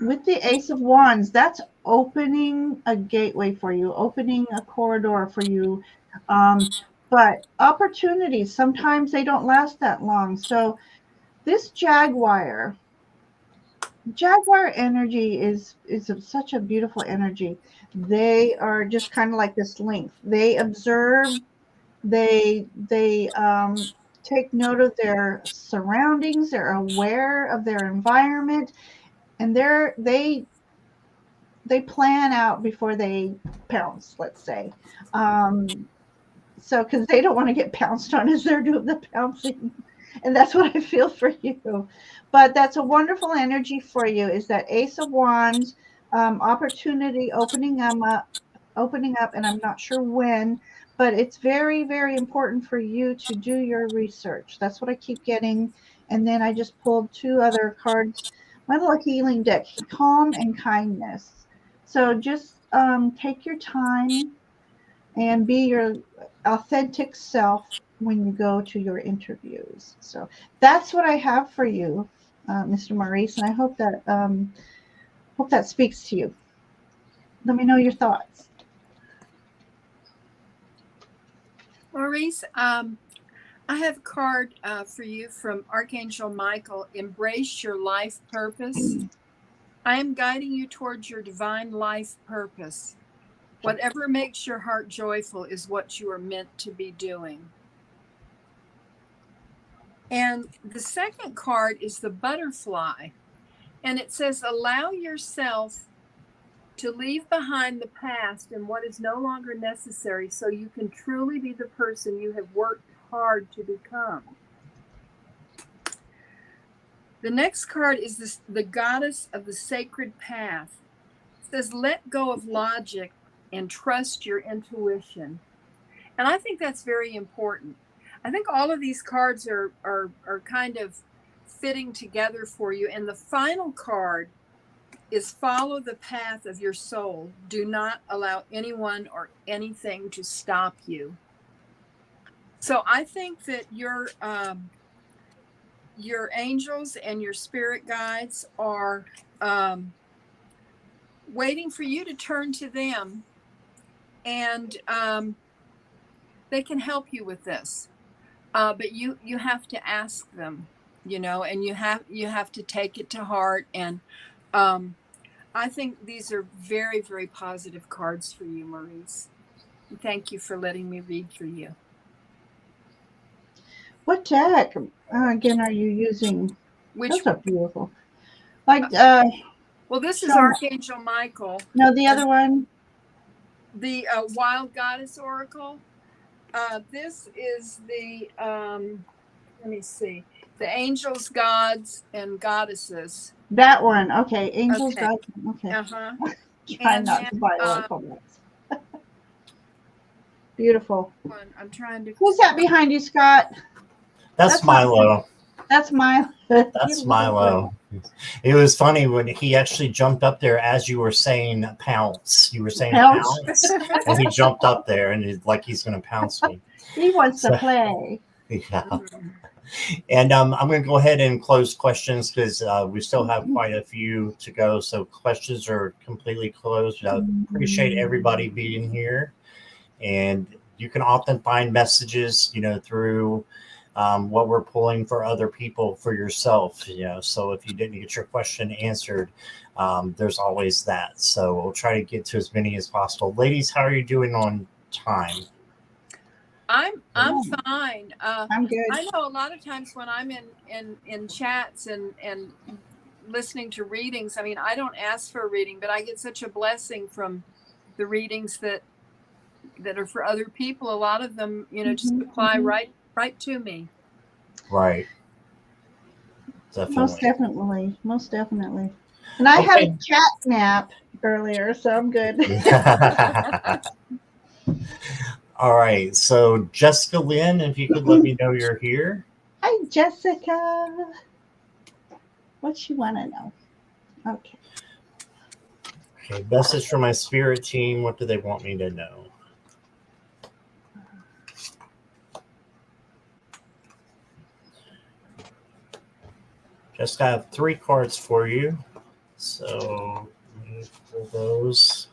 with the Ace of Wands, that's opening a gateway for you, opening a corridor for you. But opportunities, sometimes they don't last that long. So this Jaguar energy is such a beautiful energy. They are just kind of like this length. They observe, they take note of their surroundings, they're aware of their environment, and they plan out before they pounce, let's say. So because they don't want to get pounced on as they're doing the pouncing. And that's what I feel for you. But that's a wonderful energy for you, is that Ace of Wands, opportunity opening up, and I'm not sure when, but it's very, very important for you to do your research. That's what I keep getting. And then I just pulled two other cards, my little healing deck, calm and kindness. So just take your time and be your authentic self when you go to your interviews. So that's what I have for you, Mr. Maurice, and I hope that speaks to you. Let me know your thoughts. Maurice, I have a card for you from Archangel Michael. Embrace your life purpose. I am guiding you towards your divine life purpose. Whatever makes your heart joyful is what you are meant to be doing. And the second card is the butterfly. And it says, allow yourself to leave behind the past and what is no longer necessary so you can truly be the person you have worked hard to become. The next card is the goddess of the sacred path. It says, let go of logic and trust your intuition. And I think that's very important. I think all of these cards are kind of fitting together for you. And the final card is follow the path of your soul. Do not allow anyone or anything to stop you. So I think that your angels and your spirit guides are waiting for you to turn to them, and they can help you with this. But you have to ask them, and you have to take it to heart. And I think these are very, very positive cards for you, Maurice. Thank you for letting me read for you. What deck again are you using? Which those are beautiful. Like well, this is Archangel Michael. No, the other one. The Wild Goddess Oracle. This is the let me see, the angels, gods, and goddesses. That one. Okay, angels, okay. gods. Okay. Uh-huh. Try not to buy Oracle decks. Beautiful. I'm trying to. Who's that behind you, Scott? That's Milo. That's Milo. That's Milo. It was funny when he actually jumped up there as you were saying pounce. You were saying pounce, and he jumped up there and like he's going to pounce me. He wants to play. Yeah. And I'm going to go ahead and close questions because we still have quite a few to go. So questions are completely closed. I appreciate everybody being here. And you can often find messages, through what we're pulling for other people, for yourself, so if you didn't get your question answered, there's always that. So we'll try to get to as many as possible. Ladies, how are you doing on time? I'm fine. I'm good. I know a lot of times when I'm in chats and listening to readings, I mean, I don't ask for a reading, but I get such a blessing from the readings that are for other people. A lot of them, just apply right to me. Right. Definitely. Most definitely. And I had a cat nap earlier, so I'm good. All right. So Jessica Lynn, if you could let me know you're here. Hi, Jessica. What you want to know? Okay. Okay. Message from my spirit team. What do they want me to know? Just have 3 cards for you. So let me pull those.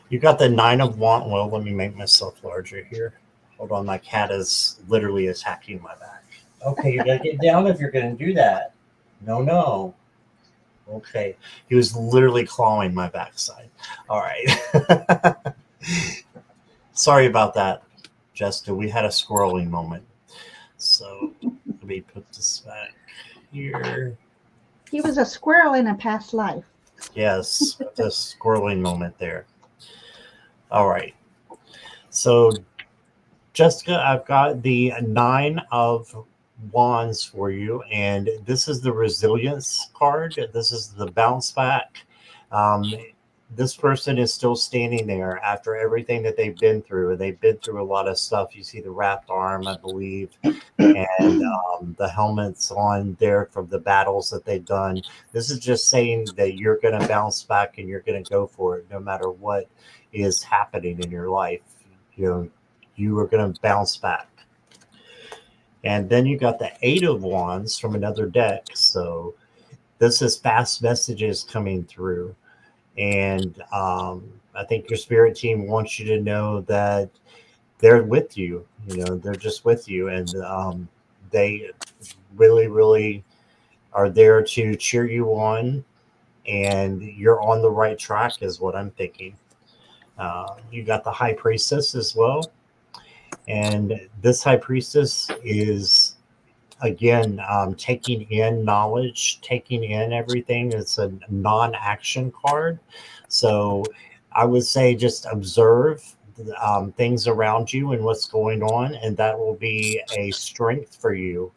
You got the 9 of Wands. Well, let me make myself larger here. Hold on, my cat is literally attacking my back. Okay, you gotta get down if you're gonna do that. No. Okay, he was literally clawing my backside. All right. Sorry about that, Jessica. We had a squirreling moment. So let me put this back here. He was a squirrel in a past life. Yes, the squirreling moment there. All right. So, Jessica, I've got the 9 of Wands for you, and this is the resilience card. This is the bounce back. This person is still standing there after everything that they've been through. They've been through a lot of stuff. You see the wrapped arm, I believe, and the helmets on there from the battles that they've done. This is just saying that you're going to bounce back and you're going to go for it no matter what is happening in your life. You are going to bounce back. And then you got the 8 of Wands from another deck. So this is fast messages coming through. And I think your spirit team wants you to know that they're with you. They're just with you. And they really, really are there to cheer you on. And you're on the right track is what I'm thinking. You got the High Priestess as well. And this High Priestess is, again, taking in knowledge, taking in everything. It's a non-action card. So I would say just observe things around you and what's going on. And that will be a strength for you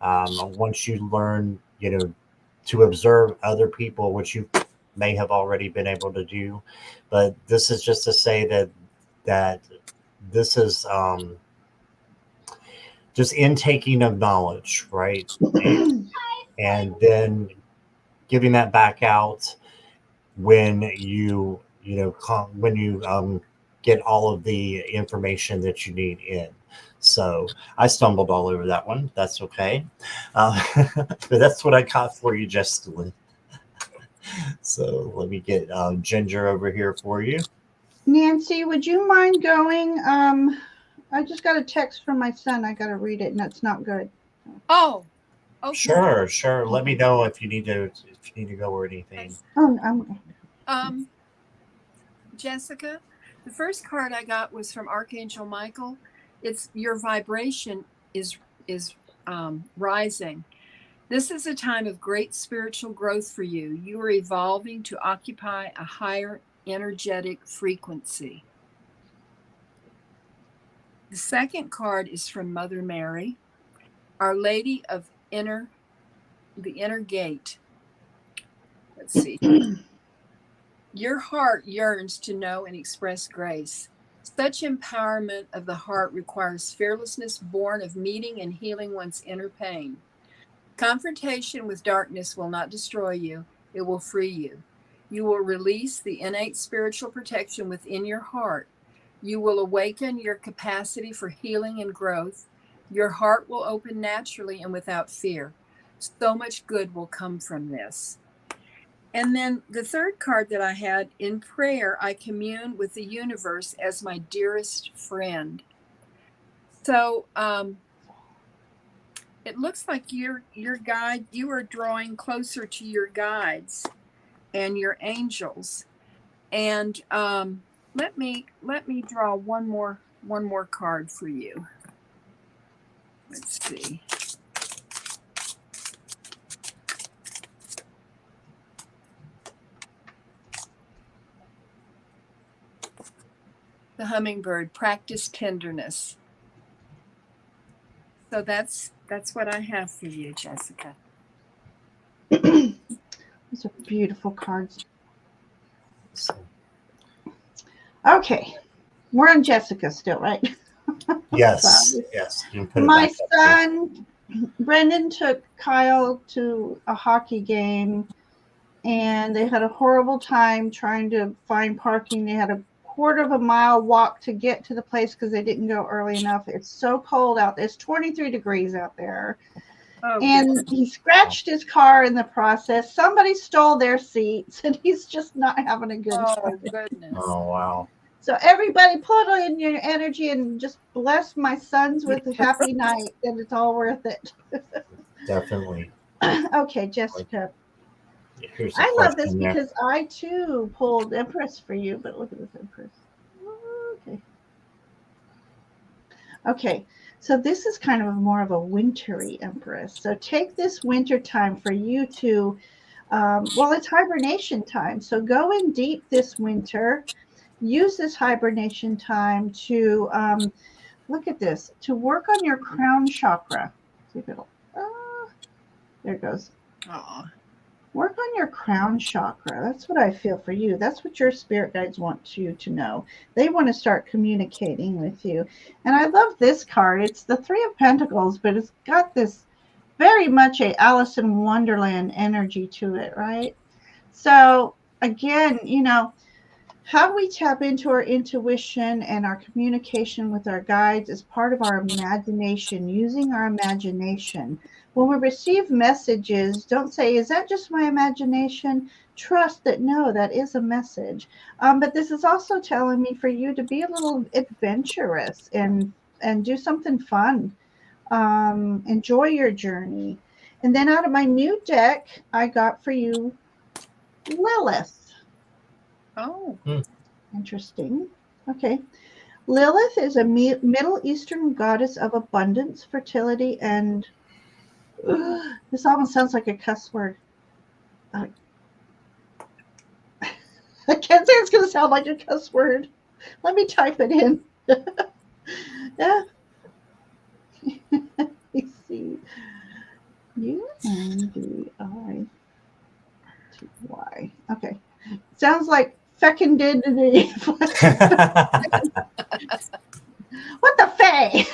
once you learn, to observe other people, which you may have already been able to do. But this is just to say that this is just intaking of knowledge, right? And then giving that back out when you get all of the information that you need in. So I stumbled all over that one. That's okay. But that's what I got for you, Jessica. So let me get Ginger over here for you. Nancy, would you mind going? I just got a text from my son. I got to read it, and it's not good. Oh, okay. Sure. Let me know if you need to go or anything. Oh, Jessica, the first card I got was from Archangel Michael. It's your vibration is rising. This is a time of great spiritual growth for you. You are evolving to occupy a higher energetic frequency. The second card is from Mother Mary, Our Lady of the Inner Gate. Let's see. Your heart yearns to know and express grace. Such empowerment of the heart requires fearlessness born of meeting and healing one's inner pain. Confrontation with darkness will not destroy you, it will free you. You will release the innate spiritual protection within your heart. You will awaken your capacity for healing and growth. Your heart will open naturally and without fear. So much good will come from this. And then the third card that I had, in prayer, I commune with the universe as my dearest friend. So it looks like your guide, you are drawing closer to your guides and your angels. And let me draw one more card for you. Let's see. The hummingbird, practice tenderness. So that's what I have for you, Jessica. Those are beautiful cards. Okay, we're on Jessica still, right? Yes, yes. You can put it My back up son, Brendan, took Kyle to a hockey game, and they had a horrible time trying to find parking. They had a quarter of a mile walk to get to the place because they didn't go early enough. It's so cold out there. It's 23 degrees out there. Oh, And goodness. he scratched his car in the process. Somebody stole their seats, and he's just not having a good Oh, time. goodness. Oh, wow. So everybody put in your energy and just bless my sons with a happy night, and it's all worth it. Definitely. Okay, Jessica. Here's a I love this question there. because I too pulled Empress for you, but look at this Empress. Okay. Okay, so this is kind of more of a wintry Empress. So take this winter time for you to, well, it's hibernation time. So go in deep this winter. Use this hibernation time to, look at this, to work on your crown chakra. See if it'll, there it goes. Aw. Work on your crown chakra. That's what I feel for you. That's what your spirit guides want you to know. They want to start communicating with you. And I love this card. It's the Three of Pentacles, but it's got this very much a Alice in Wonderland energy to it, right? So again, you know, how we tap into our intuition and our communication with our guides is part of our imagination, using our imagination. When we receive messages, don't say, is that just my imagination? Trust that, no, that is a message. But this is also telling me for you to be a little adventurous and do something fun. Enjoy your journey. And then out of my new deck, I got for you Lilith. Oh. Interesting. Okay. Lilith is a Middle Eastern goddess of abundance, fertility, and this almost sounds like a cuss word. I can't say it's going to sound like a cuss word. Let me type it in. Yeah. Let's see. UNDITY. Okay. Sounds like fecundity. What the fey?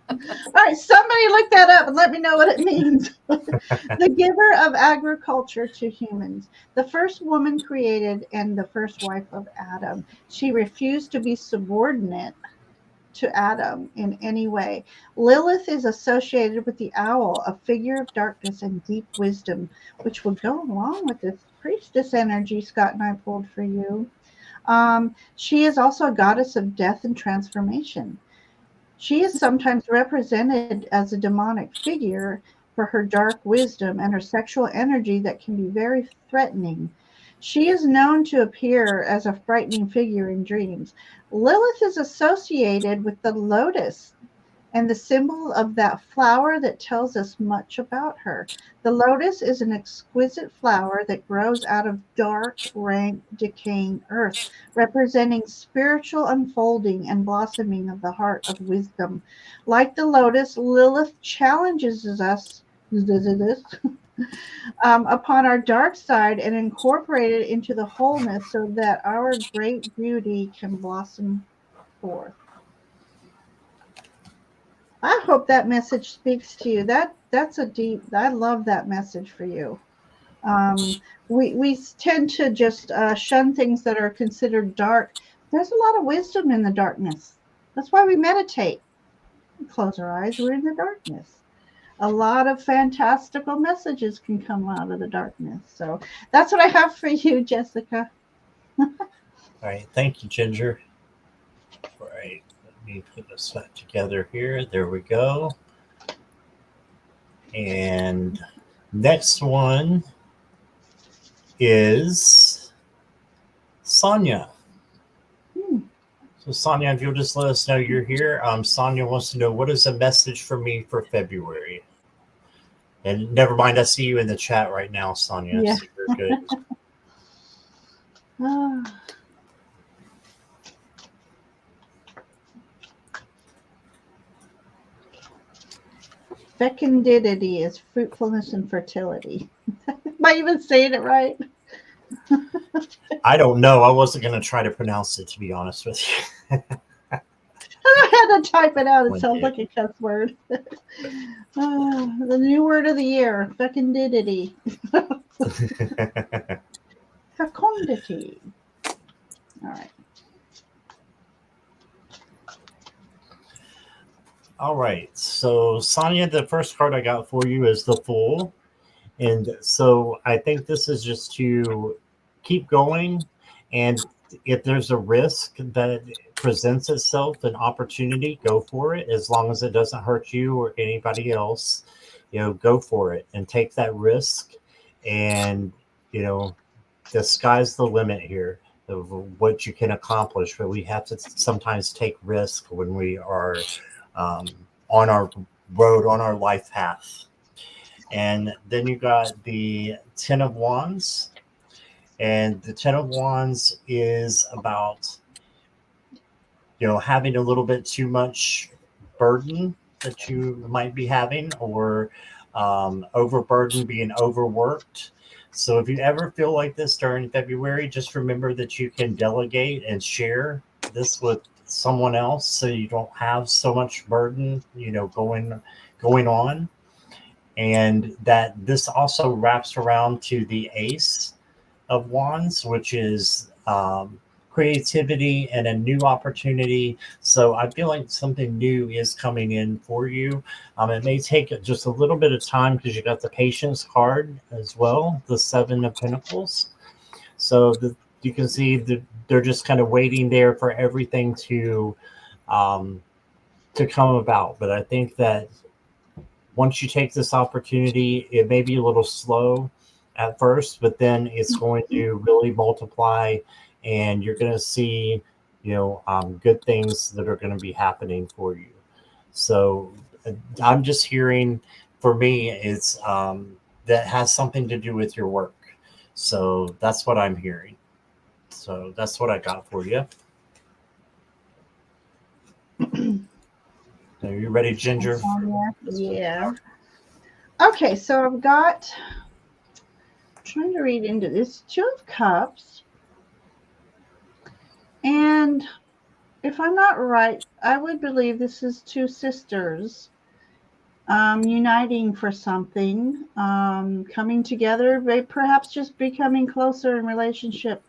All right, somebody look that up and let me know what it means. The giver of agriculture to humans, the first woman created and the first wife of Adam. She refused to be subordinate to Adam in any way. Lilith is associated with the owl, a figure of darkness and deep wisdom, which would go along with this priestess energy Scott and I pulled for you. She is also a goddess of death and transformation. She is sometimes represented as a demonic figure for her dark wisdom and her sexual energy that can be very threatening. She is known to appear as a frightening figure in dreams. Lilith is associated with the lotus and the symbol of that flower that tells us much about her. The lotus is an exquisite flower that grows out of dark, rank, decaying earth, representing spiritual unfolding and blossoming of the heart of wisdom. Like the lotus, Lilith challenges us upon our dark side and incorporate it into the wholeness so that our great beauty can blossom forth. I hope that message speaks to you. That's a deep, I love that message for you. We tend to just shun things that are considered dark. There's a lot of wisdom in the darkness. That's why we meditate. We close our eyes, we're in the darkness. A lot of fantastical messages can come out of the darkness. So that's what I have for you, Jessica. All right. Thank you, Ginger. All right. Let me put this back together here. There we go. And next one is Sonia. So Sonia, if you'll just let us know you're here. Sonia wants to know, what is a message for me for February? And never mind, I see you in the chat right now, Sonia. Yeah. So you're good. Fecundity is fruitfulness and fertility. Am I even saying it right? I don't know. I wasn't going to try to pronounce it, to be honest with you. I had to type it out. It One sounds day. like a cuss word. The new word of the year, fecundity. Fecundity. All right. All right. So, Sonia, the first card I got for you is the Fool. And so I think this is just to keep going. And if there's a risk that presents itself, an opportunity, go for it. As long as it doesn't hurt you or anybody else, go for it and take that risk. And, the sky's the limit here of what you can accomplish. But we have to sometimes take risk when we are on our road, on our life path. And then you got the Ten of Wands. And the Ten of Wands is about, having a little bit too much burden that you might be having, or overburdened, being overworked. So if you ever feel like this during February, just remember that you can delegate and share this with someone else so you don't have so much burden, going on. And that this also wraps around to the Ace of Wands, which is creativity and a new opportunity. So I feel like something new is coming in for you. It may take just a little bit of time because you got the Patience card as well, the Seven of Pentacles. So you can see that they're just kind of waiting there for everything to come about. But I think that once you take this opportunity, it may be a little slow at first, but then it's going to really multiply, and you're going to see, good things that are going to be happening for you. So I'm just hearing, for me, it's that has something to do with your work. So that's what I'm hearing. So that's what I got for you. Are you ready, Ginger? Yeah. Okay, so I've got, trying to read into this, Two of Cups. And if I'm not right, I would believe this is two sisters uniting for something, coming together, perhaps just becoming closer in relationship.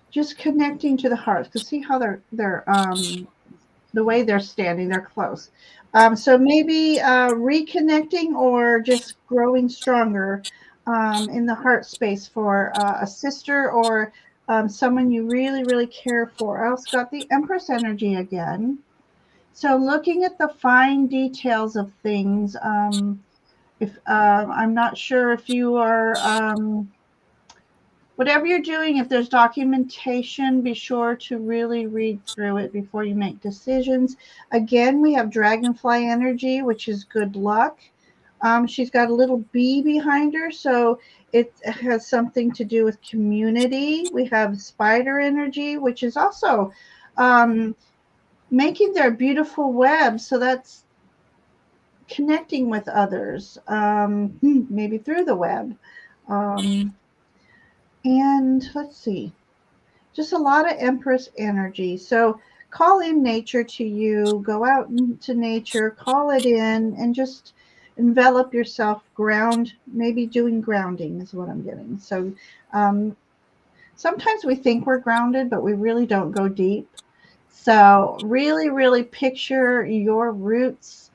Just connecting to the heart. Because see how they're the way they're standing, they're close. So maybe reconnecting or just growing stronger in the heart space for a sister or someone you really, really care for. I also got the Empress energy again. So looking at the fine details of things, if I'm not sure if you are, whatever you're doing, if there's documentation, be sure to really read through it before you make decisions. Again, we have dragonfly energy, which is good luck. She's got a little bee behind her, so it has something to do with community. We have spider energy, which is also making their beautiful web. So that's connecting with others, maybe through the web. And let's see, just a lot of Empress energy. So call in nature to you, go out into nature, call it in, and just envelop yourself, ground, maybe doing grounding is what I'm getting. So sometimes we think we're grounded, but we really don't go deep. So really, really picture your roots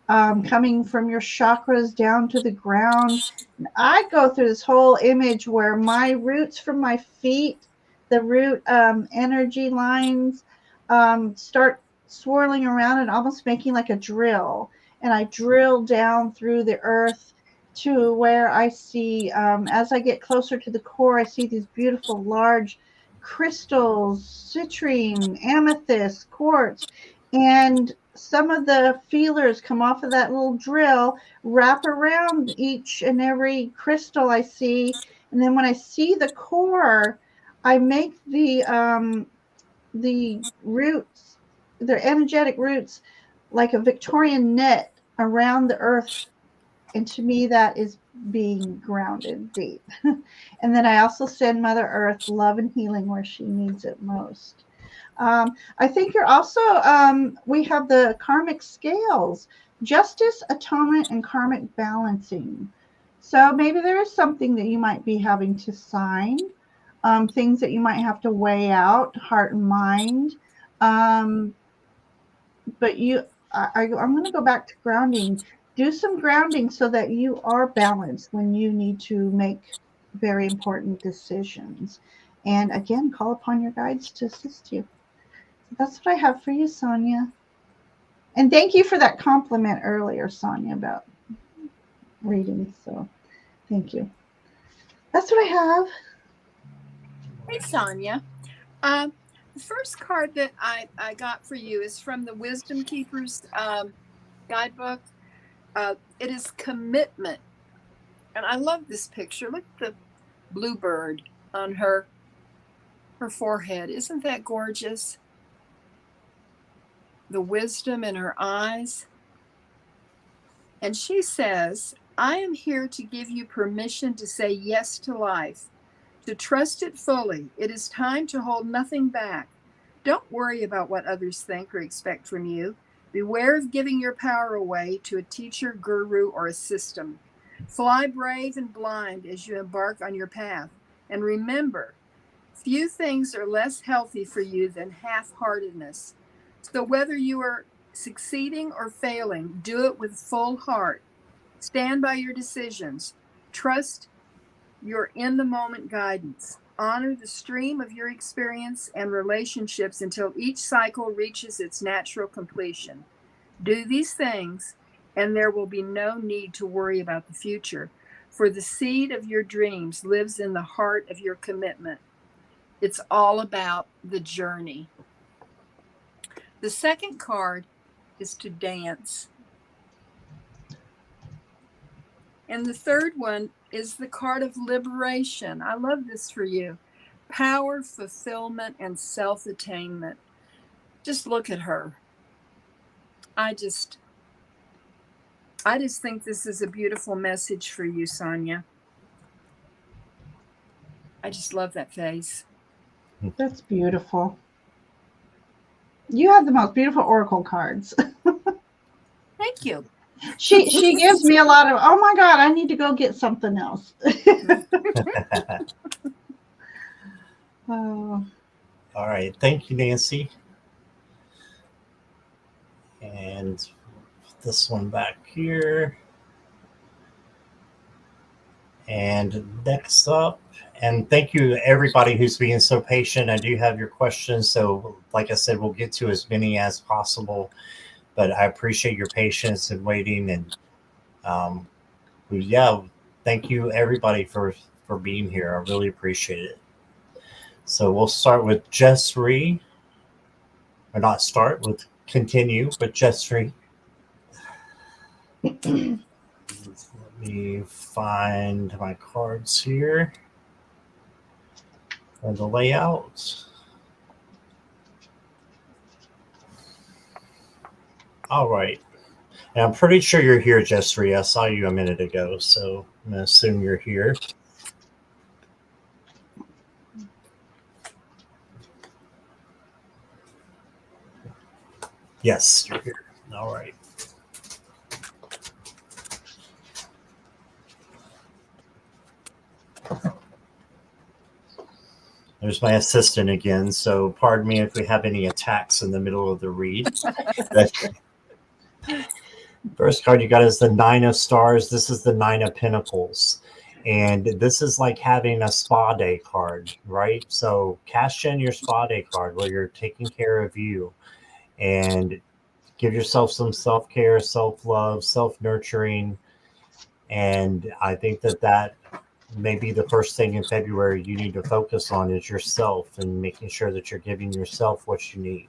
coming from your chakras down to the ground. I go through this whole image where my roots from my feet, the root energy lines, start swirling around and almost making like a drill. And I drill down through the earth to where I see, as I get closer to the core, I see these beautiful large crystals, citrine, amethyst, quartz, and some of the feelers come off of that little drill, wrap around each and every crystal I see, and then when I see the core, I make the roots, their energetic roots, like a Victorian net around the earth, and to me that is being grounded deep. And then I also send Mother Earth love and healing where she needs it most. I think you're also, we have the karmic scales, justice, atonement, and karmic balancing. So maybe there is something that you might be having to sign, things that you might have to weigh out, heart and mind. But I'm going to go back to grounding. Do some grounding so that you are balanced when you need to make very important decisions. And again, call upon your guides to assist you. That's what I have for you, Sonia. And thank you for that compliment earlier, Sonia, about reading. So thank you. That's what I have. Hey, Sonia. The first card that I got for you is from the Wisdom Keepers guidebook. It is commitment. And I love this picture. Look at the bluebird on her forehead. Isn't that gorgeous? The wisdom in her eyes. And she says, I am here to give you permission to say yes to life, to trust it fully. It is time to hold nothing back. Don't worry about what others think or expect from you. Beware of giving your power away to a teacher, guru, or a system. Fly brave and blind as you embark on your path. And remember, few things are less healthy for you than half-heartedness. So whether you are succeeding or failing, do it with full heart. Stand by your decisions. Trust your in-the-moment guidance. Honor the stream of your experience and relationships until each cycle reaches its natural completion. Do these things, and there will be no need to worry about the future, for the seed of your dreams lives in the heart of your commitment. It's all about the journey. The second card is to dance. And the third one is the card of liberation. I love this for you. Power, fulfillment, and self-attainment. Just look at her. I just think this is a beautiful message for you, Sonia. I just love that face. That's beautiful. You have the most beautiful oracle cards. Thank you. She gives me a lot of, oh my God, I need to go get something else. Oh. All right. Thank you, Nancy. And this one back here. And next up, and thank you everybody who's being so patient. I do have your questions. So like I said, we'll get to as many as possible, but I appreciate your patience and waiting. And yeah, thank you everybody for being here. I really appreciate it. So we'll start with Jessree, or not start with, continue with Jessree. Let me find my cards here for the layout. All right. And I'm pretty sure you're here, Jessry. I saw you a minute ago, so I'm going to assume you're here. Yes, you're here. All right. There's my assistant again, so pardon me if we have any attacks in the middle of the read. First card you got is the Nine of Stars. This is the Nine of Pentacles. And this is like having a spa day card, right? So cash in your spa day card where you're taking care of you and give yourself some self-care, self-love, self-nurturing. And I think that maybe the first thing in February you need to focus on is yourself and making sure that you're giving yourself what you need.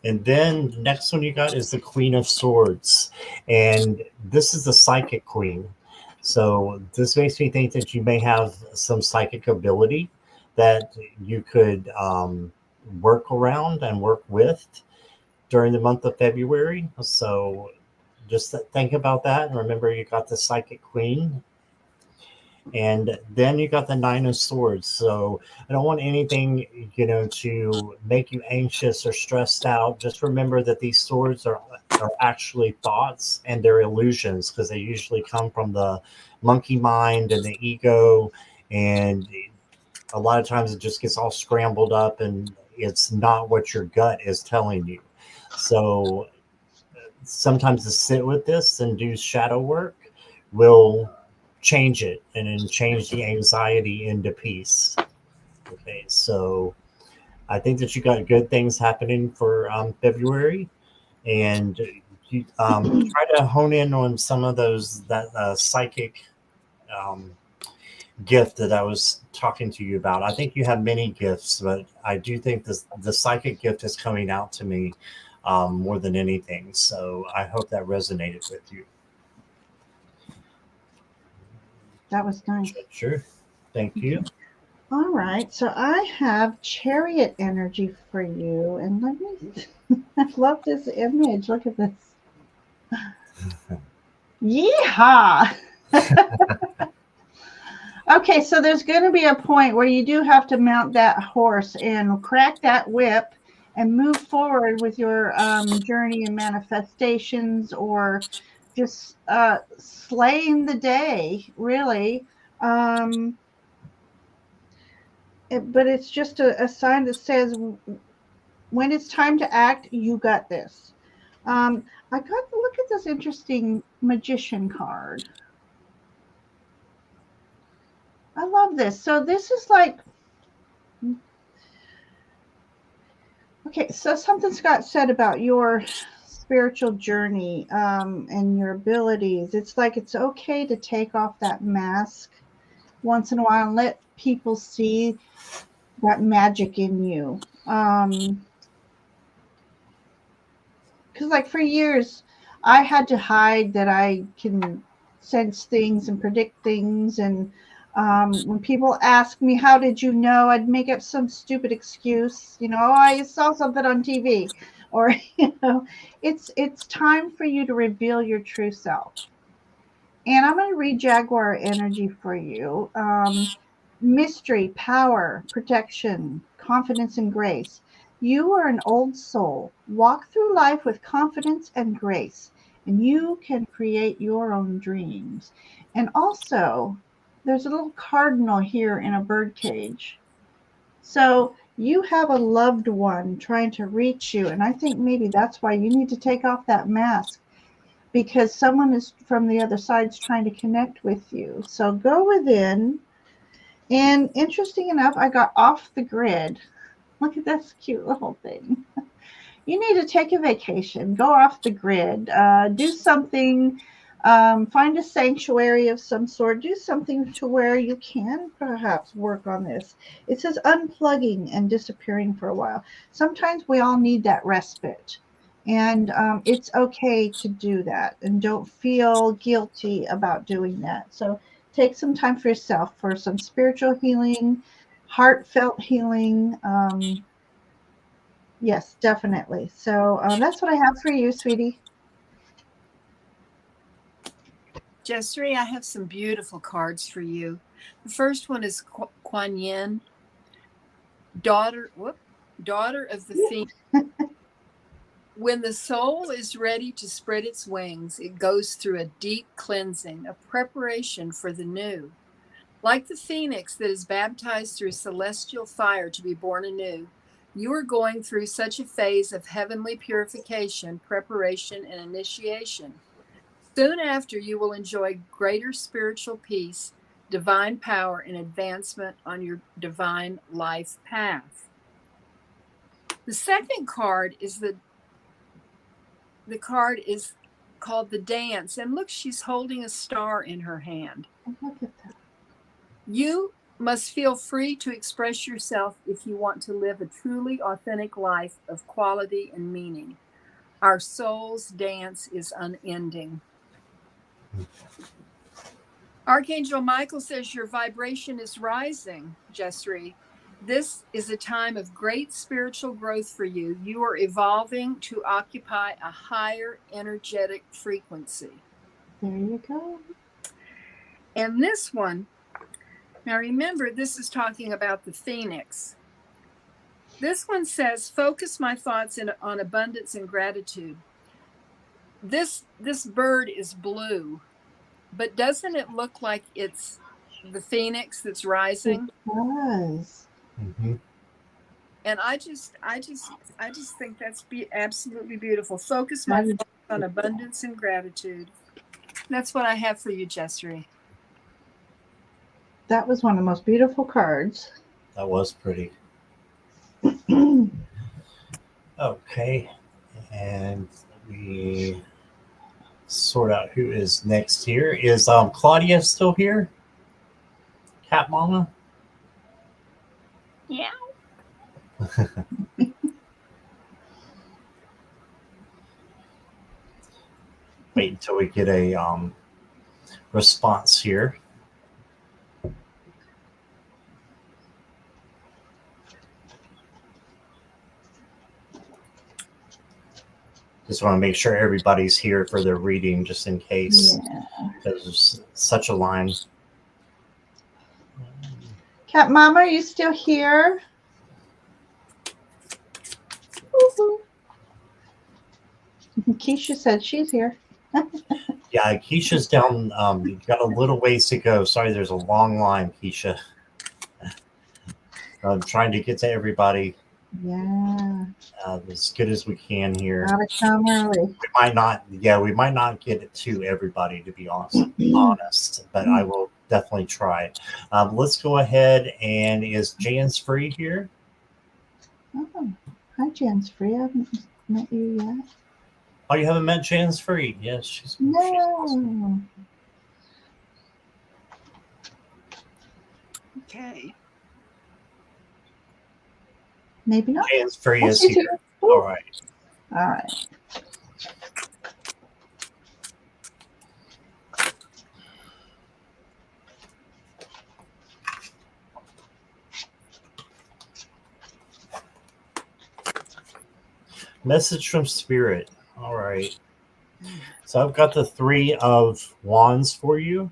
And then the next one you got is the Queen of Swords. And this is the Psychic Queen. So this makes me think that you may have some psychic ability that you could work around and work with during the month of February. So just think about that. And remember, you got the Psychic Queen. And then you got the Nine of Swords. So I don't want anything, to make you anxious or stressed out. Just remember that these swords are actually thoughts and they're illusions, because they usually come from the monkey mind and the ego. And a lot of times it just gets all scrambled up and it's not what your gut is telling you. So sometimes to sit with this and do shadow work will change it and then change the anxiety into peace. Okay, so I think that you got good things happening for February, and you try to hone in on some of that psychic gift that I was talking to you about. I think you have many gifts, but I do think the psychic gift is coming out to me more than anything. So I hope that resonated with you. That was nice. Sure. Thank you. All right. So I have Chariot energy for you. And let me, I love this image. Look at this. Yeehaw. Okay. So there's going to be a point where you do have to mount that horse and crack that whip and move forward with your journey and manifestations, or just slaying the day, really. But it's just a sign that says when it's time to act, you got this. I got to look at this interesting Magician card. I love this. So this is like, okay, so something Scott said about your spiritual journey and your abilities. It's like it's okay to take off that mask once in a while and let people see that magic in you. Because like for years, I had to hide that I can sense things and predict things. And when people ask me, how did you know? I'd make up some stupid excuse, oh, I saw something on TV. Or, it's time for you to reveal your true self. And I'm going to read Jaguar energy for you. Mystery, power, protection, confidence, and grace. You are an old soul. Walk through life with confidence and grace, and you can create your own dreams. And also, there's a little cardinal here in a bird cage. So you have a loved one trying to reach you, and I think maybe that's why you need to take off that mask, because someone is from the other side's trying to connect with you. So go within. And interesting enough, I got off the grid. Look at this cute little thing. You need to take a vacation, go off the grid, do something, find a sanctuary of some sort, do something to where you can perhaps work on this. It says unplugging and disappearing for a while. Sometimes we all need that respite. And it's okay to do that. And don't feel guilty about doing that. So take some time for yourself for some spiritual healing, heartfelt healing. Yes, definitely. So that's what I have for you, sweetie. Jessery, I have some beautiful cards for you. The first one is Kuan Yin, daughter of the Phoenix. When the soul is ready to spread its wings, it goes through a deep cleansing, a preparation for the new. Like the phoenix that is baptized through celestial fire to be born anew, you are going through such a phase of heavenly purification, preparation, and initiation. Soon after, you will enjoy greater spiritual peace, divine power, and advancement on your divine life path. The second card is the card is called the Dance, and look, she's holding a star in her hand. Look at that. You must feel free to express yourself if you want to live a truly authentic life of quality and meaning. Our soul's dance is unending. Archangel Michael says your vibration is rising, Jessery. This is a time of great spiritual growth for you. You are evolving to occupy a higher energetic frequency. There you go. And this one, now remember, this is talking about the phoenix. This one says, focus my thoughts on abundance and gratitude. This bird is blue, but doesn't it look like it's the phoenix that's rising? It does. Mm-hmm. And I just think that's absolutely beautiful. Focus my thoughts on abundance and gratitude. That's what I have for you, Jessery. That was one of the most beautiful cards. That was pretty. Okay. And we sort out who is next here. Is Claudia still here? Cat Mama? Yeah. Wait until we get a response here. Just want to make sure everybody's here for their reading, just in case. Yeah. Because there's such a line. Cat Mama, are you still here? Woo-hoo. Keisha said she's here. Yeah, Keisha's down. You've got a little ways to go. Sorry, there's a long line, Keisha. I'm trying to get to everybody Yeah. as good as we can here. Gotta come early. We might not get it to everybody, to be honest, but I will definitely try. Let's go ahead, and is Jan's free here? Oh, hi, Jan's free. I haven't met you yet. Oh, you haven't met Jan's free? Yes, she's No. awesome. Okay. Maybe not. Jan's free Oh, is she's here. here. All right. All right. Message from Spirit. All right. So I've got the 3 of Wands for you.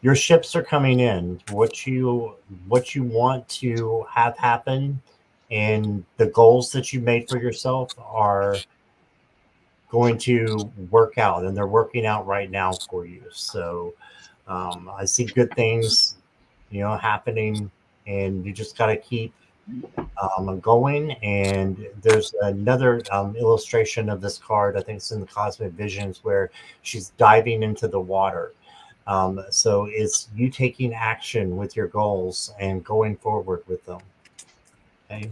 Your ships are coming in. What you want to have happen and the goals that you made for yourself are going to work out, and they're working out right now for you. So I see good things, happening, and you just got to keep going. And there's another illustration of this card. I think it's in the Cosmic Visions where she's diving into the water. So it's you taking action with your goals and going forward with them. Okay.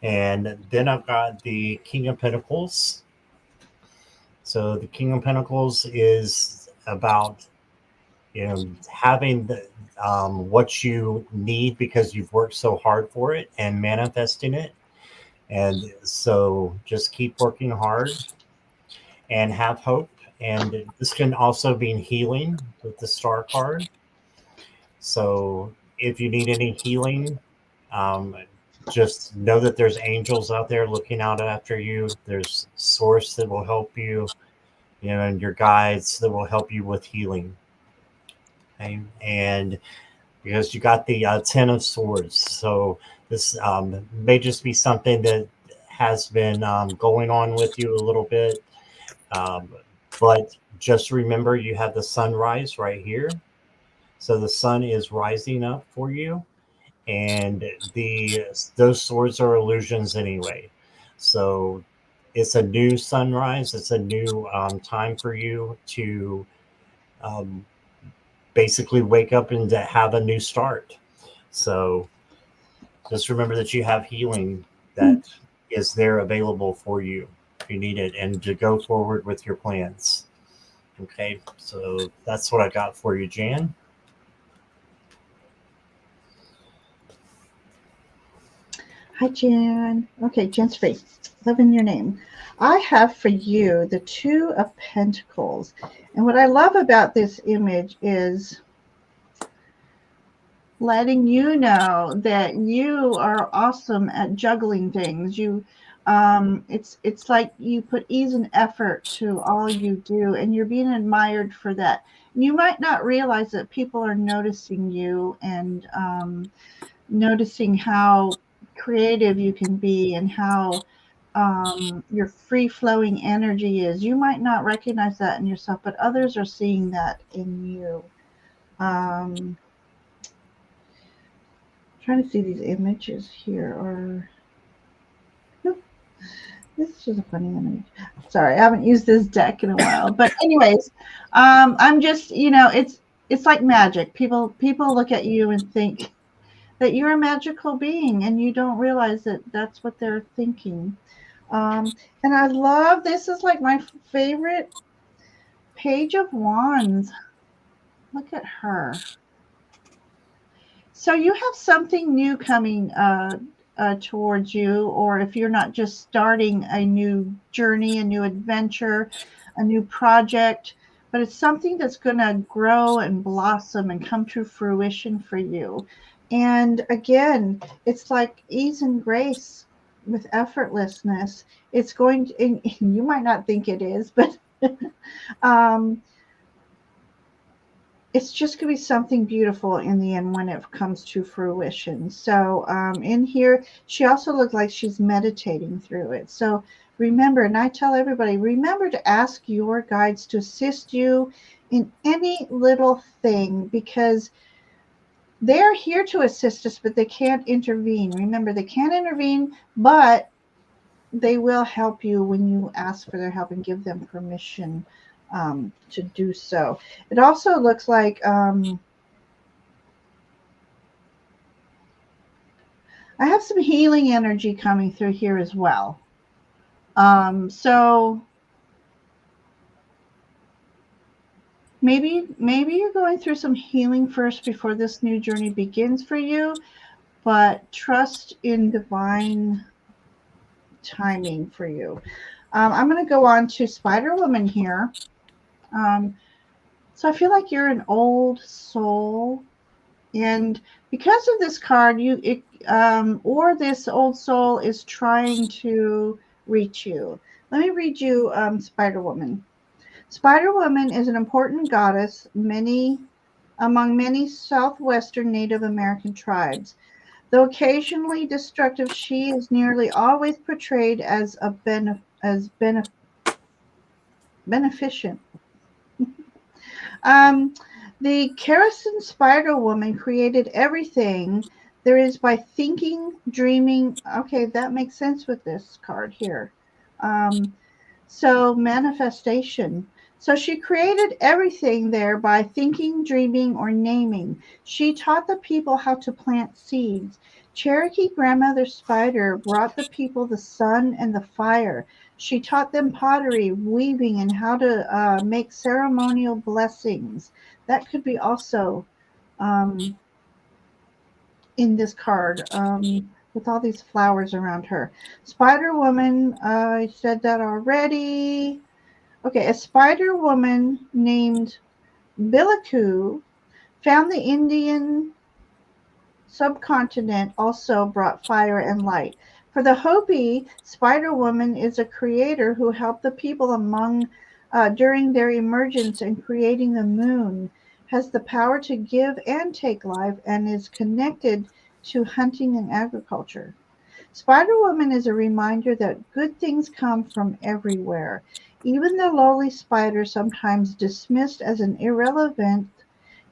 And then I've got the King of Pentacles. So the King of Pentacles is about, having the, what you need because you've worked so hard for it and manifesting it. And so just keep working hard and have hope. And this can also be healing with the Star card. So if you need any healing, just know that there's angels out there looking out after you. There's source that will help you. and your guides that will help you with healing. Okay? And because you got the Ten of Swords, so this may just be something that has been going on with you a little bit. Um, but just remember, you have the sunrise right here. So the sun is rising up for you, and those swords are illusions anyway. So it's a new sunrise. It's a new time for you to um, basically wake up and to have a new start. So just remember that you have healing that is there available for you if you need it, and to go forward with your plans. Okay, so that's what I got for you, Jan. Hi, Jan. Okay, Jan's free. Loving your name. I have for you the Two of Pentacles. And what I love about this image is letting you know that you are awesome at juggling things. It's like you put ease and effort to all you do, and you're being admired for that. You might not realize that people are noticing you and noticing how creative you can be and how your free flowing energy is. You might not recognize that in yourself, but others are seeing that in you. Trying to see these images here, or nope, this is just a funny image. Sorry, I haven't used this deck in a while, but anyways, I'm just, it's like magic. People look at you and think that you're a magical being, and you don't realize that that's what they're thinking. And I love, this is like my favorite Page of Wands. Look at her. So you have something new coming towards you, or if you're not just starting a new journey, a new adventure, a new project, but it's something that's going to grow and blossom and come to fruition for you. And again, it's like ease and grace with effortlessness. It's going to, and you might not think it is, but it's just going to be something beautiful in the end when it comes to fruition. So in here, she also looked like she's meditating through it. So remember, and I tell everybody, remember to ask your guides to assist you in any little thing, because they're here to assist us, but they can't intervene. Remember, they can't intervene, but they will help you when you ask for their help and give them permission to do so. It also looks like I have some healing energy coming through here as well. So maybe you're going through some healing first before this new journey begins for you, but trust in divine timing for you. I'm going to go on to Spider Woman here. So I feel like you're an old soul, and because of this card, or this old soul is trying to reach you. Let me read you Spider Woman. Spider Woman is an important goddess among many southwestern Native American tribes. Though occasionally destructive, she is nearly always portrayed as beneficent. The Kerasin Spider Woman created everything there is by thinking, dreaming. Okay, that makes sense with this card here. So manifestation. So she created everything there by thinking, dreaming, or naming. She taught the people how to plant seeds. Cherokee Grandmother Spider brought the people the sun and the fire. She taught them pottery, weaving, and how to make ceremonial blessings. That could be also in this card with all these flowers around her. Spider Woman, I said that already. Okay, a spider woman named Biliku found the Indian subcontinent also brought fire and light. For the Hopi, Spider Woman is a creator who helped the people among during their emergence and creating the moon, has the power to give and take life, and is connected to hunting and agriculture. Spider Woman is a reminder that good things come from everywhere. Even the lowly spider, sometimes dismissed as an irrelevant,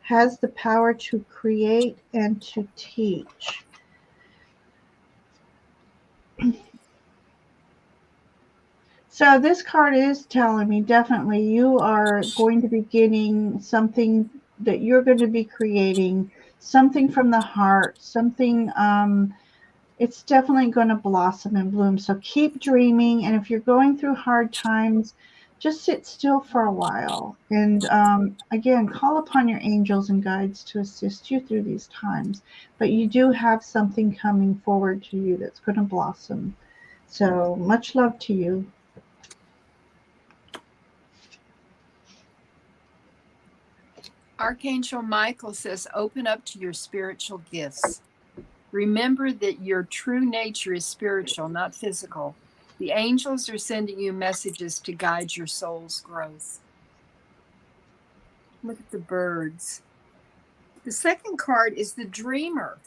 has the power to create and to teach. So this card is telling me definitely you are going to be getting something that you're going to be creating, something from the heart, something it's definitely going to blossom and bloom. So keep dreaming, and if you're going through hard times, just sit still for a while. And again, call upon your angels and guides to assist you through these times. But you do have something coming forward to you that's going to blossom. So much love to you. Archangel Michael says, open up to your spiritual gifts. Remember that your true nature is spiritual, not physical. The angels are sending you messages to guide your soul's growth. Look at the birds. The second card is the dreamer.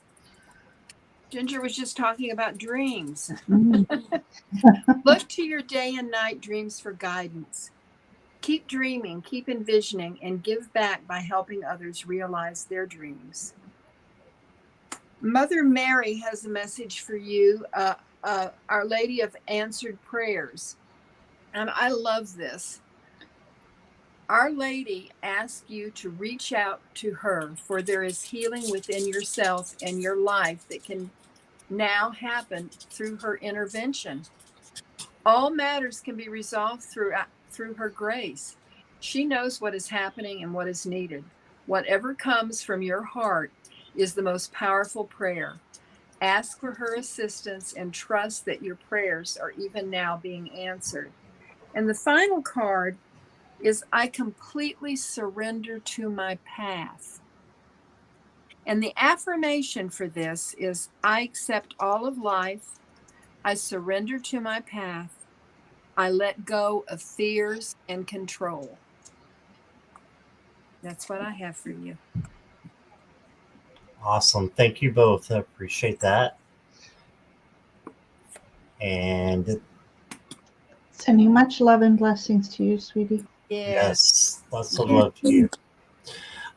Ginger was just talking about dreams. Look to your day and night dreams for guidance. Keep dreaming, keep envisioning, and give back by helping others realize their dreams. Mother Mary has a message for you, Our Lady of Answered Prayers. And I love this. Our Lady asks you to reach out to her, for there is healing within yourself and your life that can now happen through her intervention. All matters can be resolved through her grace. She knows what is happening and what is needed. Whatever comes from your heart is the most powerful prayer. Ask for her assistance and trust that your prayers are even now being answered. And the final card is, I completely surrender to my path. And the affirmation for this is, I accept all of life. I surrender to my path. I let go of fears and control. That's what I have for you. Awesome. Thank you both. I appreciate that. And sending much love and blessings to you, sweetie. Yes, lots of love to you.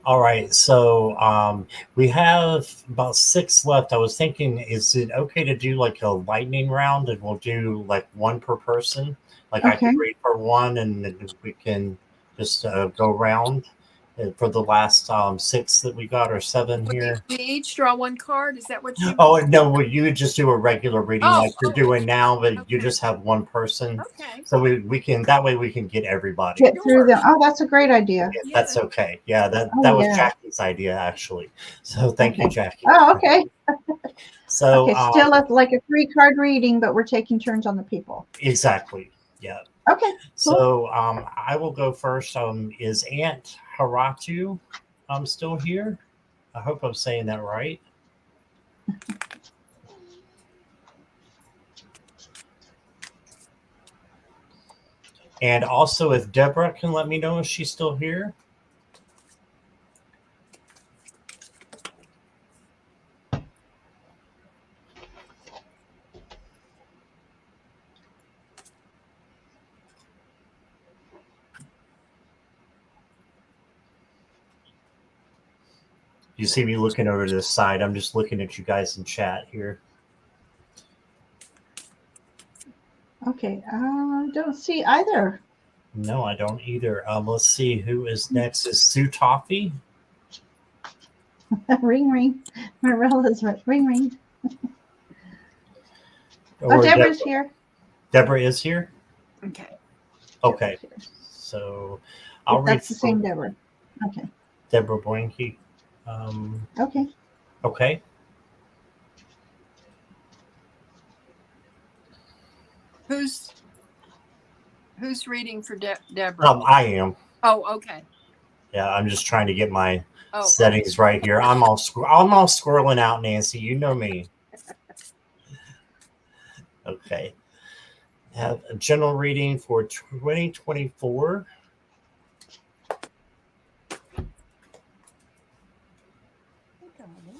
All right, so we have about 6 left. I was thinking, is it okay to do like a lightning round, and we'll do like one per person? Like I can read for one, and then we can just go around for the last 6 that we got, or 7 here. We each draw one card. Is that what you? Oh no, well, you would just do a regular reading like you're doing now, but you just have one person. Okay. So we can, that way we can get everybody. Get through them. Oh, that's a great idea. Yeah, that's okay. Yeah, that was Jackie's idea actually. So thank you, Jackie. Oh, okay. So still like a 3-card reading, but we're taking turns on the people. Exactly. Yeah. Okay. Cool. So I will go first. Is Aunt Haratu still here? I hope I'm saying that right. And also, if Deborah can let me know if she's still here. You see me looking over to the side. I'm just looking at you guys in chat here. Okay, don't see either. No, I don't either. Let's see who is next. Is Sue Toffee? Ring, ring. Marilla's right. Ring, ring. Oh, Deborah's here. Deborah is here? Okay. Okay. So I'll read. That's the same Deborah. Okay. Deborah Blanky. Okay. Okay. Who's reading for Deborah? I am. Oh, okay. Yeah, I'm just trying to get my settings right here. I'm all scrolling out, Nancy. You know me. Okay. Have a general reading for 2024 Got it.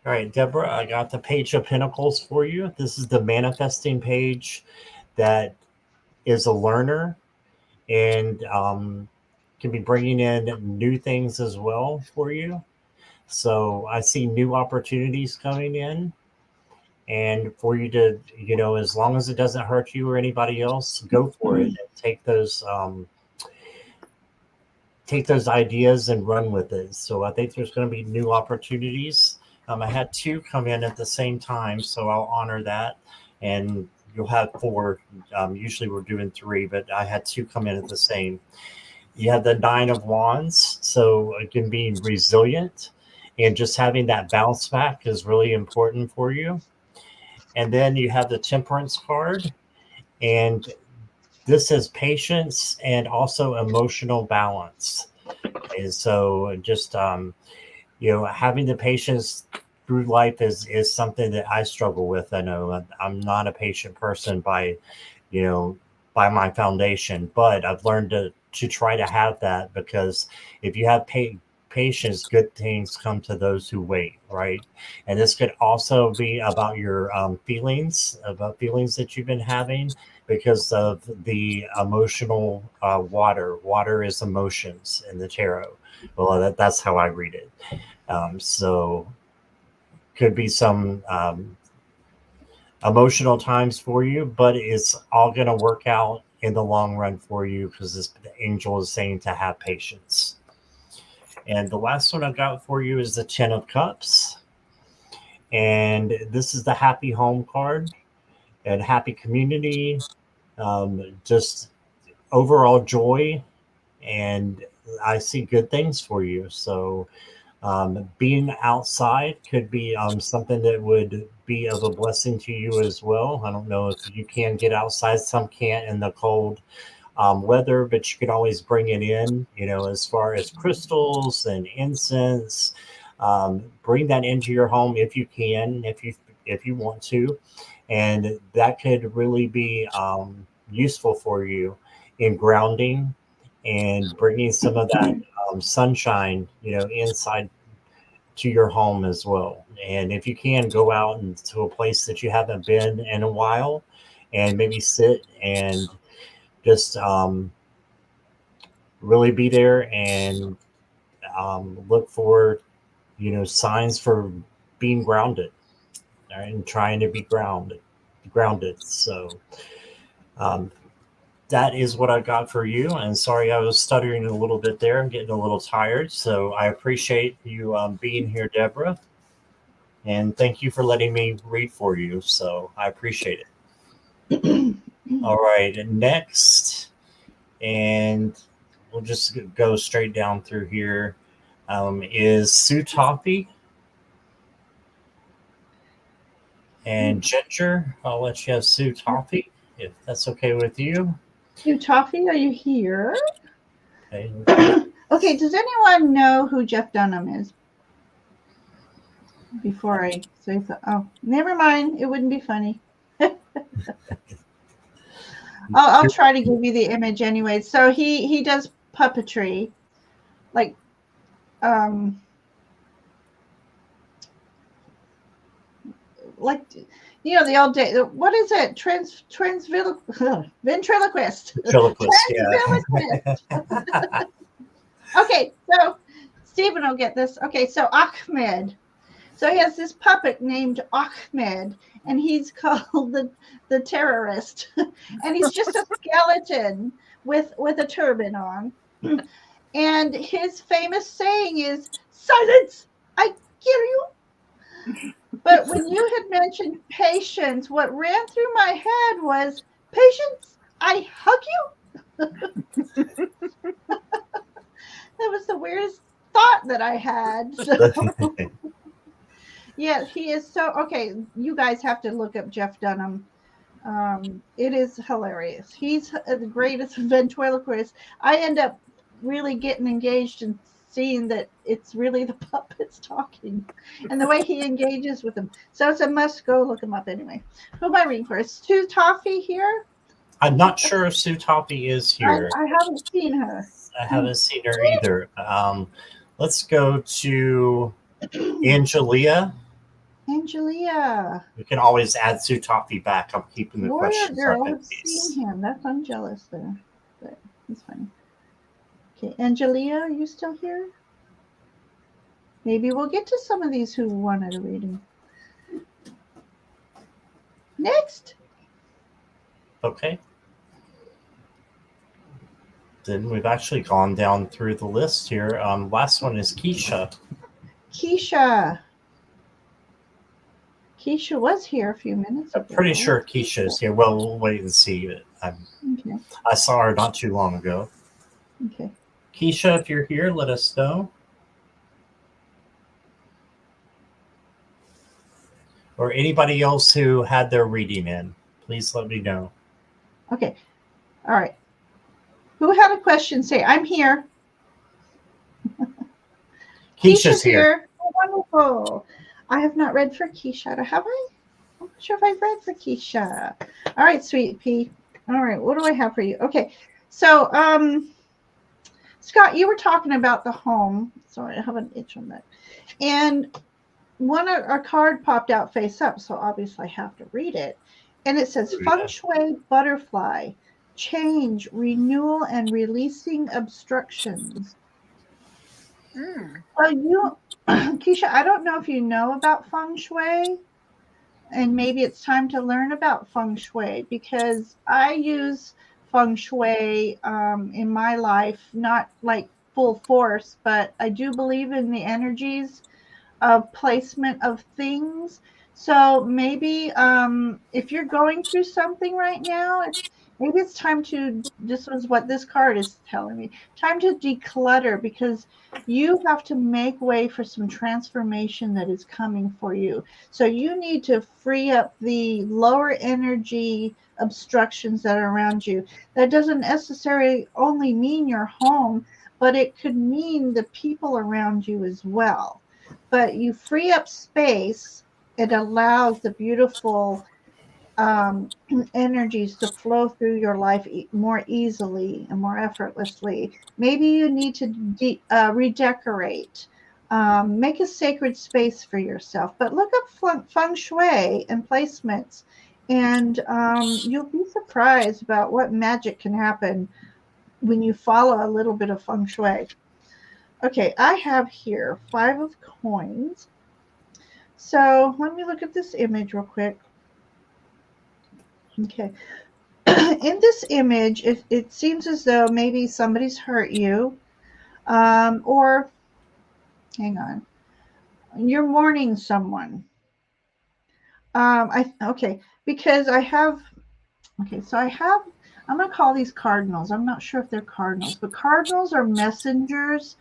All right, Deborah, I got the Page of Pentacles for you. This is the manifesting page that is a learner and can be bringing in new things as well for you. So I see new opportunities coming in, and for you to, as long as it doesn't hurt you or anybody else, go for it and take those ideas and run with it. So I think there's going to be new opportunities. I had 2 come in at the same time, so I'll honor that. And you'll have 4. Usually we're doing 3, but I had 2 come in at the same. You have the 9 of Wands, so it can be resilient, and just having that bounce back is really important for you. And then you have the Temperance card, and this is patience and also emotional balance. And so just having the patience through life is something that I struggle with. I know I'm not a patient person by my foundation, but I've learned to try to have that, because if you have patience, good things come to those who wait, right? And this could also be about your feelings that you've been having because of the emotional water. Water is emotions in the tarot. Well, that's how I read it. So could be some emotional times for you, but it's all going to work out in the long run for you, because the angel is saying to have patience. And the last one I got for you is the 10 of Cups. And this is the happy home card and happy community, just overall joy. And I see good things for you. So being outside could be something that would be of a blessing to you as well. I don't know if you can get outside. Some can't in the cold weather, but you can always bring it in, as far as crystals and incense. Bring that into your home if you can, if you want to. And that could really be useful for you in grounding and bringing some of that sunshine, inside to your home as well. And if you can, go out to a place that you haven't been in a while, and maybe sit and just really be there and look for, signs for being grounded, right? And trying to be grounded. So that is what I got for you. And sorry, I was stuttering a little bit there. I'm getting a little tired. So I appreciate you being here, Deborah. And thank you for letting me read for you. So I appreciate it. All right. And next, and we'll just go straight down through here, is Sue Toffee and Ginger. I'll let you have Sue Toffee, if that's okay with you. Sue Toffee, are you here? Okay. Okay, does anyone know who Jeff Dunham is? Before I say so. Oh, never mind. It wouldn't be funny. I'll try to give you the image anyway. So he does puppetry, like the old day. What is it? Ventriloquist. Ventriloquist, yeah. Okay, so Stephen will get this. Okay, so Ahmed. So he has this puppet named Ahmed, and he's called the terrorist. And he's just a skeleton with a turban on. And his famous saying is, "Silence! I kill you." But when you had mentioned patience, what ran through my head was, "Patience, I hug you." That was the weirdest thought that I had. So. Yeah, he is so okay. You guys have to look up Jeff Dunham. It is hilarious. He's the greatest ventriloquist. I end up really getting engaged and seeing that it's really the puppets talking and the way he engages with them. So it's a must go look him up anyway. Who am I reading for? Is Sue Toffee here? I'm not sure if Sue Toppy is here. I haven't seen her. I haven't seen her either. Let's go to Angelia. Angelia. We can always add Sue Toppy back. I'm keeping the Warrior questions Girl. up in I've case. seen him. I'm jealous there. But it's fine. Okay, Angelia, are you still here? Maybe we'll get to some of these who wanted a reading. Next. Okay. Then we've actually gone down through the list here. Last one is Keisha. Keisha. Keisha was here a few minutes ago. I'm pretty sure Keisha is here. Well, we'll wait and see. Okay. I saw her not too long ago. Okay. Keisha, if you're here, let us know. Or anybody else who had their reading in, please let me know. Okay. All right. Who had a question? Say, I'm here. Keisha's here. Oh, wonderful. I have not read for Keisha. Have I? I'm not sure if I've read for Keisha. All right, sweet pea. All right. What do I have for you? Okay. So, Scott, you were talking about the home. Sorry, I have an itch on that. And our card popped out face up, so obviously I have to read it. And it says Feng Shui Butterfly, change, renewal, and releasing obstructions. So Keisha, I don't know if you know about Feng Shui, and maybe it's time to learn about Feng Shui, because I use Feng Shui in my life, not like full force, but I do believe in the energies of placement of things. So maybe if you're going through something right now, maybe it's time to, this was what this card is telling me, time to declutter, because you have to make way for some transformation that is coming for you. So you need to free up the lower energy obstructions that are around you. That doesn't necessarily only mean your home, but it could mean the people around you as well. But you free up space, it allows the beautiful energies to flow through your life more easily and more effortlessly. Maybe you need to redecorate, make a sacred space for yourself. But look up feng shui and placements, and you'll be surprised about what magic can happen when you follow a little bit of feng shui. Okay, I have here 5 of coins. So let me look at this image real quick. Okay. In this image, it seems as though maybe somebody's hurt you, or hang on, you're mourning someone. Because I have, so I'm going to call these cardinals. I'm not sure if they're cardinals, but cardinals are messengers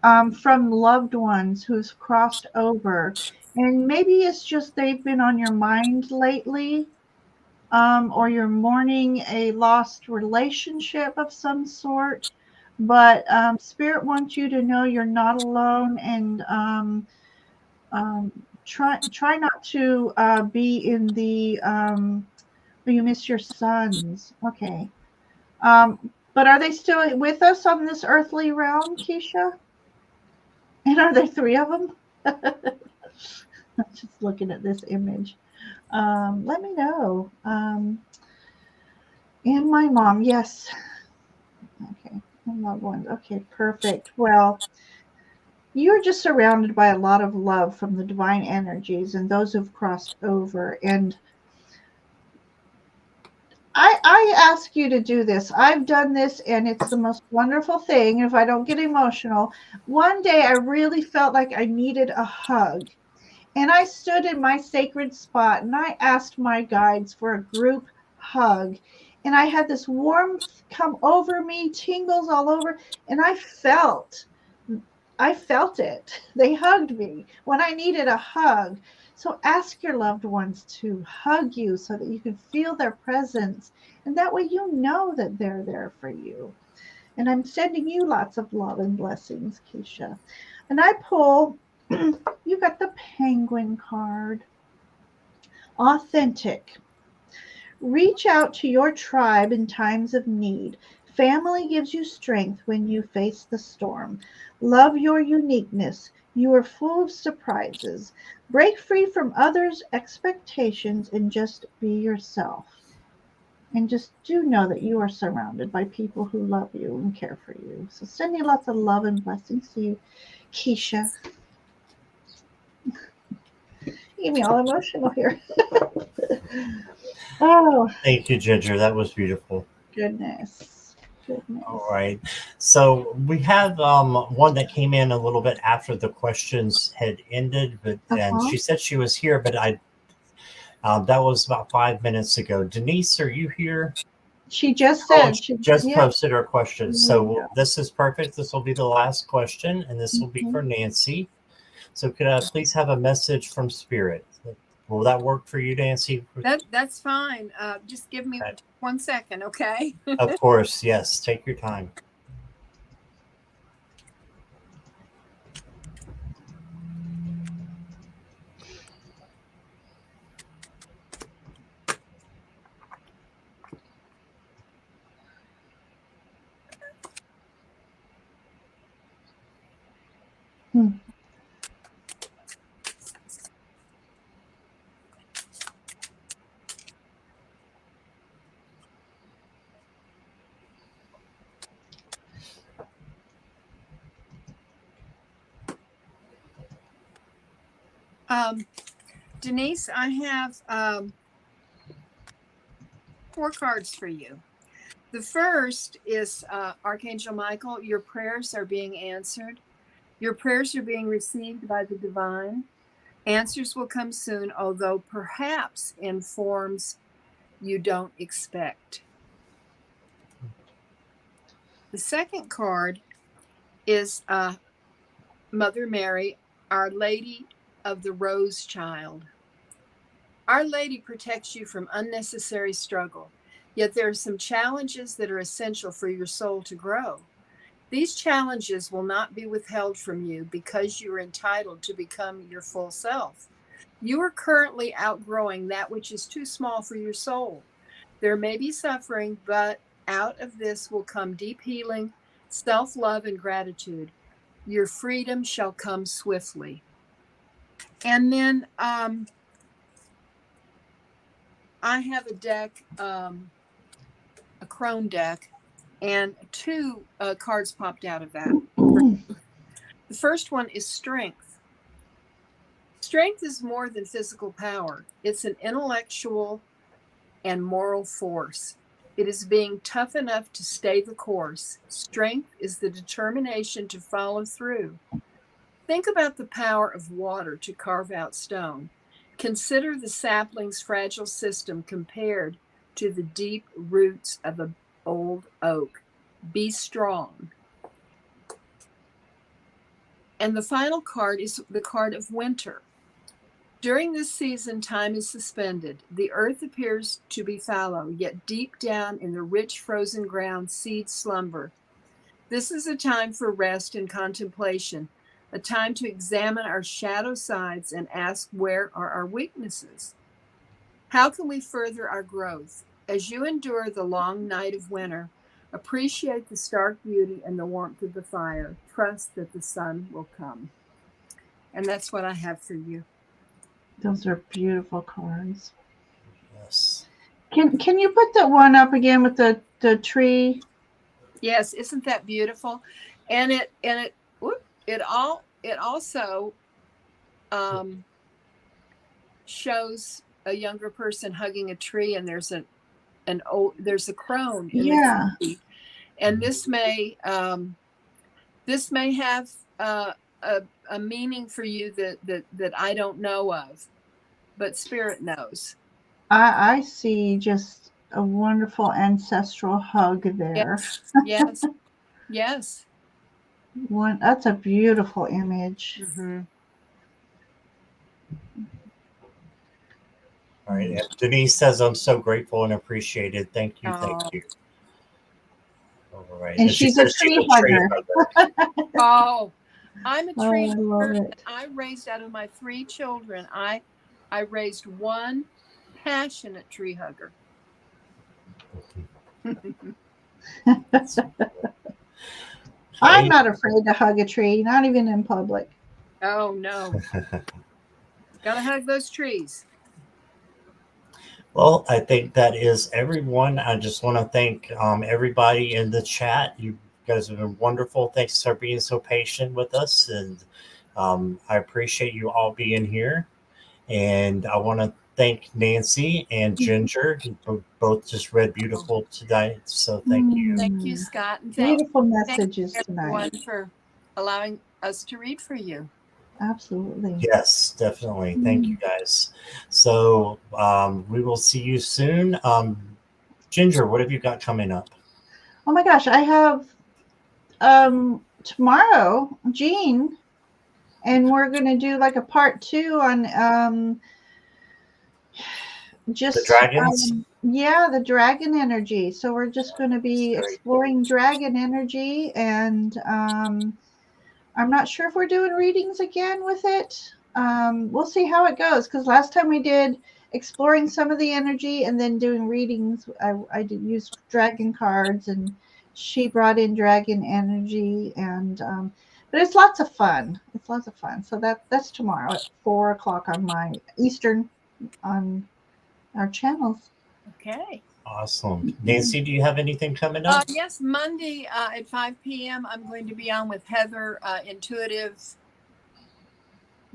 from loved ones who's crossed over. And maybe it's just they've been on your mind lately, or you're mourning a lost relationship of some sort. But Spirit wants you to know you're not alone, and try not to be in the you miss your sons. Okay. But are they still with us on this earthly realm, Keisha? And are there 3 of them? I'm just looking at this image. Let me know. And my mom, yes. Okay, and loved ones. Okay, perfect. Well, you're just surrounded by a lot of love from the divine energies and those who've crossed over. And I ask you to do this. I've done this, and it's the most wonderful thing. If I don't get emotional, one day I really felt like I needed a hug. And I stood in my sacred spot, and I asked my guides for a group hug. And I had this warmth come over me, tingles all over, and I felt it. They hugged me when I needed a hug. So ask your loved ones to hug you so that you can feel their presence. And that way you know that they're there for you. And I'm sending you lots of love and blessings, Keisha. And I pull, you got the Penguin card. Authentic. Reach out to your tribe in times of need. Family gives you strength when you face the storm. Love your uniqueness. You are full of surprises. Break free from others' expectations and just be yourself. And just do know that you are surrounded by people who love you and care for you. So sending lots of love and blessings to you, Keisha. You get me all emotional here. Oh, Thank you, Ginger. That was beautiful. goodness. All right. So we have one that came in a little bit after the questions had ended, but and she said she was here, but that was about 5 minutes ago. Denise, are you here? She just said she just posted her question. So this is perfect. This will be the last question, and this will be for Nancy. So could I please have a message from Spirit? Will that work for you, Nancy? That's fine. Just give me 1 second, okay? Of course, yes. Take your time. Denise, I have 4 cards for you. The first is Archangel Michael. Your prayers are being answered. Your prayers are being received by the divine. Answers will come soon, although perhaps in forms you don't expect. The second card is Mother Mary, Our Lady of the Rose Child. Our Lady protects you from unnecessary struggle, yet there are some challenges that are essential for your soul to grow. These challenges will not be withheld from you because you are entitled to become your full self. You are currently outgrowing that which is too small for your soul. There may be suffering, but out of this will come deep healing, self-love, and gratitude. Your freedom shall come swiftly. And then I have a deck, a Crone deck, and 2 cards popped out of that. The first one is Strength. Strength is more than physical power. It's an intellectual and moral force. It is being tough enough to stay the course. Strength is the determination to follow through. Think about the power of water to carve out stone. Consider the sapling's fragile system compared to the deep roots of an old oak. Be strong. And the final card is the card of winter. During this season, time is suspended. The earth appears to be fallow, yet deep down in the rich frozen ground, seeds slumber. This is a time for rest and contemplation, a time to examine our shadow sides and ask, where are our weaknesses? How can we further our growth? As you endure the long night of winter, appreciate the stark beauty and the warmth of the fire. Trust that the sun will come. And that's what I have for you. Those are beautiful cards. Yes. Can you put that one up again with the tree? Yes, isn't that beautiful? And it also shows a younger person hugging a tree, and there's a crone in the tree. And this may have a meaning for you that I don't know of, but Spirit knows. I see just a wonderful ancestral hug there. Yes. That's a beautiful image. Mm-hmm. All right. Denise says, I'm so grateful and appreciated. Thank you. Thank you. All right. And she's a tree hugger. Oh, I'm a tree hugger. I raised out of my 3 children. I raised one passionate tree hugger. I'm not afraid to hug a tree, not even in public. Oh, no. Gotta hug those trees. Well, I think that is everyone. I just want to thank everybody in the chat. You guys have been wonderful. Thanks for being so patient with us. And I appreciate you all being here. And I want to thank Nancy and Ginger, who both just read beautiful tonight. So thank you. Thank you, Scott. And thank Beautiful you messages everyone tonight. for allowing us to read for you. Absolutely. Yes, definitely. Thank you guys. So we will see you soon. Ginger, what have you got coming up? Oh my gosh, I have tomorrow, Jean, and we're going to do like a part 2 on just The dragons? yeah, the dragon energy. So we're just going to be exploring dragon energy, and I'm not sure if we're doing readings again with it. We'll see how it goes, because last time we did exploring some of the energy and then doing readings, I did use dragon cards, and she brought in dragon energy, and but it's lots of fun. It's lots of fun. So that's tomorrow at 4:00 on my Eastern on our channels. Okay. Awesome. Nancy, do you have anything coming up? Yes, Monday at 5 p.m. I'm going to be on with Heather, Intuitive.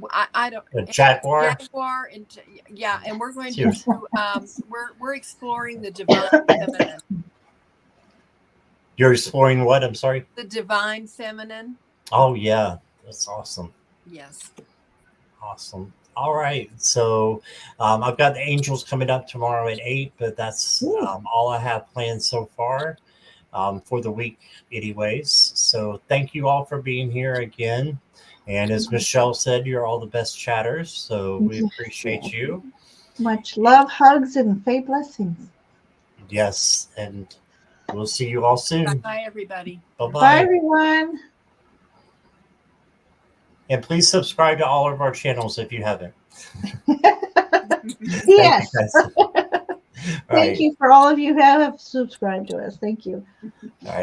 I don't. Jaguar. Jaguar, and we're going to we're exploring the divine feminine. You're exploring what? I'm sorry. The divine feminine. Oh yeah, that's awesome. Yes. Awesome. All right. So I've got the angels coming up tomorrow at 8, but that's all I have planned so far for the week anyways. So thank you all for being here again. And as Michelle said, you're all the best chatters. So we appreciate you. Much love, hugs, and faith blessings. Yes. And we'll see you all soon. Bye, everybody. Bye-bye. Bye, everyone. And please subscribe to all of our channels if you haven't. Yes. Thank you, Thank you for all of you who have subscribed to us. Thank you.